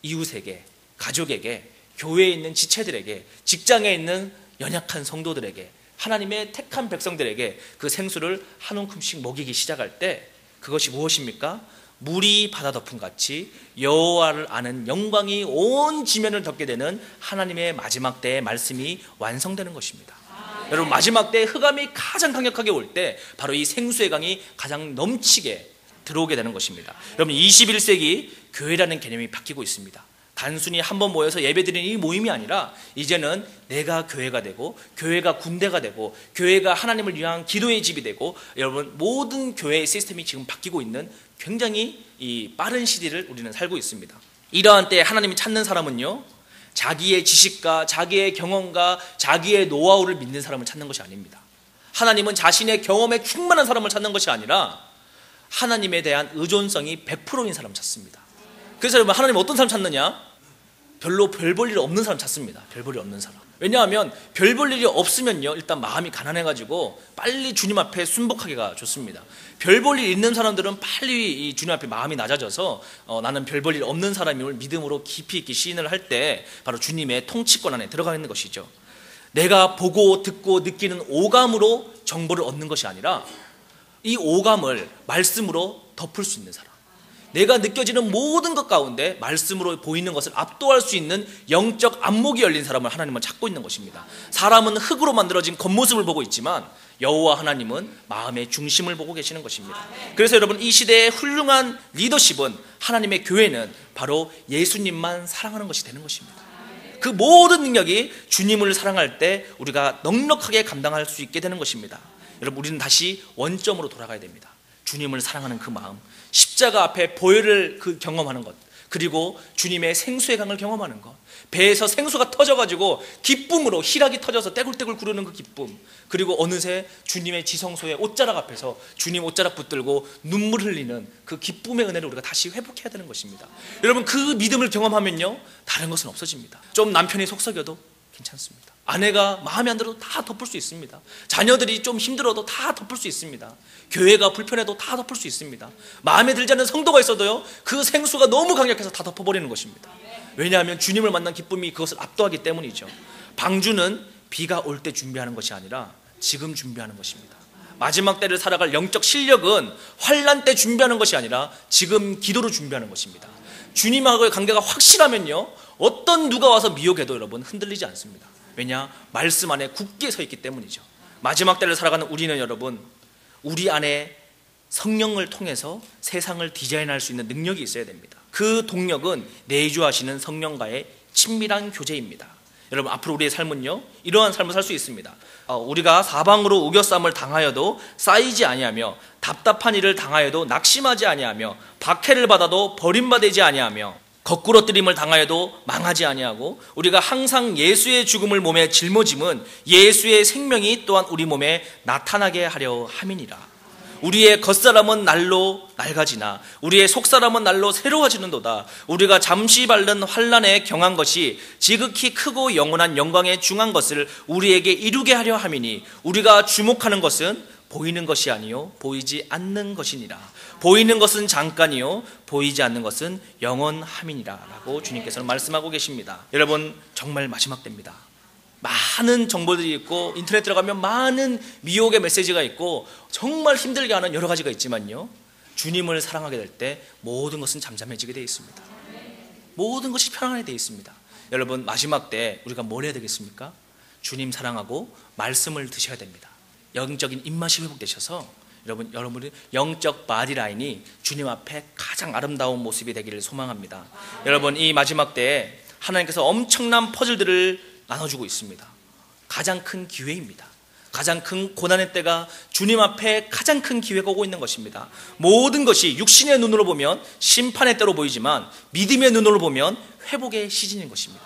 이웃에게, 가족에게, 교회에 있는 지체들에게, 직장에 있는 연약한 성도들에게, 하나님의 택한 백성들에게 그 생수를 한 움큼씩 먹이기 시작할 때 그것이 무엇입니까? 물이 바다 덮음 같이 여호와를 아는 영광이 온 지면을 덮게 되는 하나님의 마지막 때의 말씀이 완성되는 것입니다. 여러분 마지막 때 흑암이 가장 강력하게 올 때 바로 이 생수의 강이 가장 넘치게 들어오게 되는 것입니다. 여러분 21세기 교회라는 개념이 바뀌고 있습니다. 단순히 한번 모여서 예배드리는 이 모임이 아니라 이제는 내가 교회가 되고 교회가 군대가 되고 교회가 하나님을 위한 기도의 집이 되고, 여러분 모든 교회의 시스템이 지금 바뀌고 있는 굉장히 이 빠른 시대를 우리는 살고 있습니다. 이러한 때에 하나님이 찾는 사람은요, 자기의 지식과 자기의 경험과 자기의 노하우를 믿는 사람을 찾는 것이 아닙니다. 하나님은 자신의 경험에 충만한 사람을 찾는 것이 아니라 하나님에 대한 의존성이 100%인 사람을 찾습니다. 그래서 여러분, 하나님 어떤 사람 찾느냐? 별로 별 볼 일 없는 사람 찾습니다. 별 볼 일 없는 사람. 왜냐하면 별 볼 일이 없으면요, 일단 마음이 가난해가지고 빨리 주님 앞에 순복하기가 좋습니다. 별 볼 일 있는 사람들은 빨리 이 주님 앞에 마음이 낮아져서 나는 별 볼 일 없는 사람임을 믿음으로 깊이 있게 시인을 할 때 바로 주님의 통치권 안에 들어가 있는 것이죠. 내가 보고 듣고 느끼는 오감으로 정보를 얻는 것이 아니라 이 오감을 말씀으로 덮을 수 있는 사람, 내가 느껴지는 모든 것 가운데 말씀으로 보이는 것을 압도할 수 있는 영적 안목이 열린 사람을 하나님은 찾고 있는 것입니다. 사람은 흙으로 만들어진 겉모습을 보고 있지만 여호와 하나님은 마음의 중심을 보고 계시는 것입니다. 그래서 여러분, 이 시대의 훌륭한 리더십은, 하나님의 교회는 바로 예수님만 사랑하는 것이 되는 것입니다. 그 모든 능력이 주님을 사랑할 때 우리가 넉넉하게 감당할 수 있게 되는 것입니다. 여러분, 우리는 다시 원점으로 돌아가야 됩니다. 주님을 사랑하는 그 마음, 십자가 앞에 보혈을 경험하는 것, 그리고 주님의 생수의 강을 경험하는 것, 배에서 생수가 터져가지고 기쁨으로 희락이 터져서 떼굴떼굴 구르는 그 기쁨, 그리고 어느새 주님의 지성소의 옷자락 앞에서 주님 옷자락 붙들고 눈물 흘리는 그 기쁨의 은혜를 우리가 다시 회복해야 되는 것입니다. 여러분, 그 믿음을 경험하면요, 다른 것은 없어집니다. 좀 남편이 속썩여도 괜찮습니다. 아내가 마음에 안 들어도 다 덮을 수 있습니다. 자녀들이 좀 힘들어도 다 덮을 수 있습니다. 교회가 불편해도 다 덮을 수 있습니다. 마음에 들지 않는 성도가 있어도요, 그 생수가 너무 강력해서 다 덮어버리는 것입니다. 왜냐하면 주님을 만난 기쁨이 그것을 압도하기 때문이죠. 방주는 비가 올 때 준비하는 것이 아니라 지금 준비하는 것입니다. 마지막 때를 살아갈 영적 실력은 환난 때 준비하는 것이 아니라 지금 기도로 준비하는 것입니다. 주님하고의 관계가 확실하면요, 어떤 누가 와서 미혹해도 여러분 흔들리지 않습니다. 왜냐? 말씀 안에 굳게 서 있기 때문이죠. 마지막 때를 살아가는 우리는 여러분, 우리 안에 성령을 통해서 세상을 디자인할 수 있는 능력이 있어야 됩니다. 그 동력은 내주하시는 성령과의 친밀한 교제입니다. 여러분, 앞으로 우리의 삶은요, 이러한 삶을 살 수 있습니다. 우리가 사방으로 우겨쌈을 당하여도 쌓이지 아니하며, 답답한 일을 당하여도 낙심하지 아니하며, 박해를 받아도 버림받지 아니하며, 거꾸러뜨림을 당하여도 망하지 아니하고, 우리가 항상 예수의 죽음을 몸에 짊어짐은 예수의 생명이 또한 우리 몸에 나타나게 하려 함이니라. 우리의 겉사람은 날로 낡아지나 우리의 속사람은 날로 새로워지는도다. 우리가 잠시 밟는 환난에 경한 것이 지극히 크고 영원한 영광에 중한 것을 우리에게 이루게 하려 함이니, 우리가 주목하는 것은 보이는 것이 아니요 보이지 않는 것이니라. 보이는 것은 잠깐이요 보이지 않는 것은 영원함이니라 라고 주님께서는 말씀하고 계십니다. 여러분, 정말 마지막 때입니다. 많은 정보들이 있고 인터넷 들어가면 많은 미혹의 메시지가 있고 정말 힘들게 하는 여러 가지가 있지만요, 주님을 사랑하게 될 때 모든 것은 잠잠해지게 되어 있습니다. 모든 것이 편안하게 되어 있습니다. 여러분, 마지막 때 우리가 뭘 해야 되겠습니까? 주님 사랑하고 말씀을 드셔야 됩니다. 영적인 입맛이 회복되셔서 여러분의 영적 바디라인이 주님 앞에 가장 아름다운 모습이 되기를 소망합니다. 여러분, 이 마지막 때에 하나님께서 엄청난 퍼즐들을 나눠주고 있습니다. 가장 큰 기회입니다. 가장 큰 고난의 때가 주님 앞에 가장 큰 기회가 오고 있는 것입니다. 모든 것이 육신의 눈으로 보면 심판의 때로 보이지만 믿음의 눈으로 보면 회복의 시즌인 것입니다.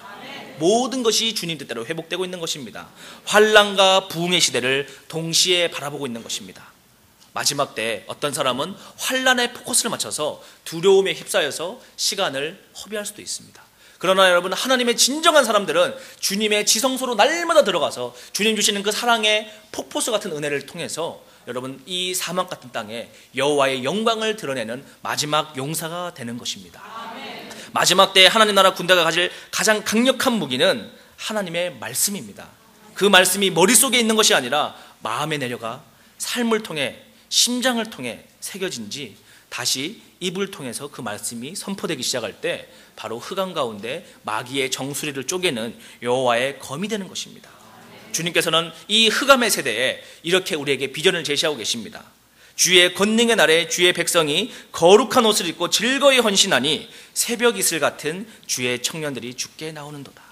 모든 것이 주님 뜻대로 회복되고 있는 것입니다. 환난과 부흥의 시대를 동시에 바라보고 있는 것입니다. 마지막 때 어떤 사람은 환난에 포커스를 맞춰서 두려움에 휩싸여서 시간을 허비할 수도 있습니다. 그러나 여러분, 하나님의 진정한 사람들은 주님의 지성소로 날마다 들어가서 주님 주시는 그 사랑의 폭포수 같은 은혜를 통해서 여러분, 이 사막 같은 땅에 여호와의 영광을 드러내는 마지막 용사가 되는 것입니다. 마지막 때 하나님 나라 군대가 가질 가장 강력한 무기는 하나님의 말씀입니다. 그 말씀이 머릿속에 있는 것이 아니라 마음에 내려가 삶을 통해, 심장을 통해 새겨진지 다시 입을 통해서 그 말씀이 선포되기 시작할 때 바로 흑암 가운데 마귀의 정수리를 쪼개는 여호와의 검이 되는 것입니다. 주님께서는 이 흑암의 세대에 이렇게 우리에게 비전을 제시하고 계십니다. 주의 권능의 날에 주의 백성이 거룩한 옷을 입고 즐거이 헌신하니 새벽 이슬 같은 주의 청년들이 주께 나오는도다.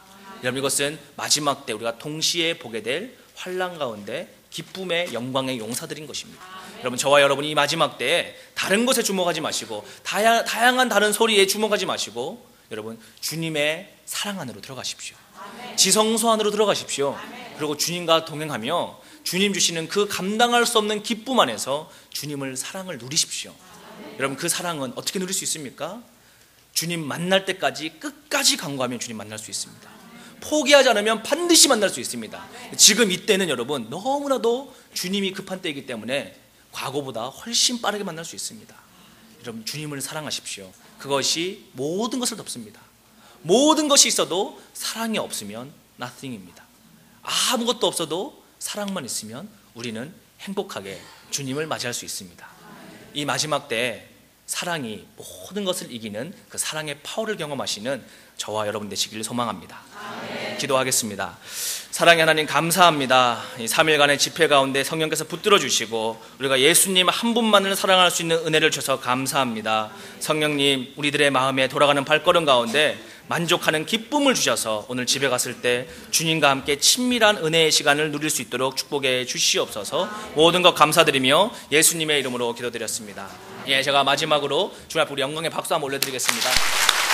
여러분, 이것은 마지막 때 우리가 동시에 보게 될 환난 가운데 기쁨의 영광의 용사들인 것입니다. 여러분, 저와 여러분이 이 마지막 때에 다른 것에 주목하지 마시고 다양한 다른 소리에 주목하지 마시고 여러분, 주님의 사랑 안으로 들어가십시오. 지성소 안으로 들어가십시오. 그리고 주님과 동행하며 주님 주시는 그 감당할 수 없는 기쁨 안에서 주님을 사랑을 누리십시오. 여러분, 그 사랑은 어떻게 누릴 수 있습니까? 주님 만날 때까지 끝까지 간구하면 주님 만날 수 있습니다. 포기하지 않으면 반드시 만날 수 있습니다. 지금 이때는 여러분 너무나도 주님이 급한 때이기 때문에 과거보다 훨씬 빠르게 만날 수 있습니다. 여러분, 주님을 사랑하십시오. 그것이 모든 것을 덮습니다. 모든 것이 있어도 사랑이 없으면 nothing입니다. 아무것도 없어도 사랑만 있으면 우리는 행복하게 주님을 맞이할 수 있습니다. 이 마지막 때에 사랑이 모든 것을 이기는 그 사랑의 파워를 경험하시는 저와 여러분 되시길 소망합니다. 기도하겠습니다. 사랑의 하나님, 감사합니다. 이 3일간의 집회 가운데 성령께서 붙들어 주시고 우리가 예수님 한 분만을 사랑할 수 있는 은혜를 주셔서 감사합니다. 성령님, 우리들의 마음에 돌아가는 발걸음 가운데 만족하는 기쁨을 주셔서 오늘 집에 갔을 때 주님과 함께 친밀한 은혜의 시간을 누릴 수 있도록 축복해 주시옵소서. 모든 것 감사드리며 예수님의 이름으로 기도드렸습니다. 제가 마지막으로 주님 앞에 우리 영광의 박수 한번 올려드리겠습니다.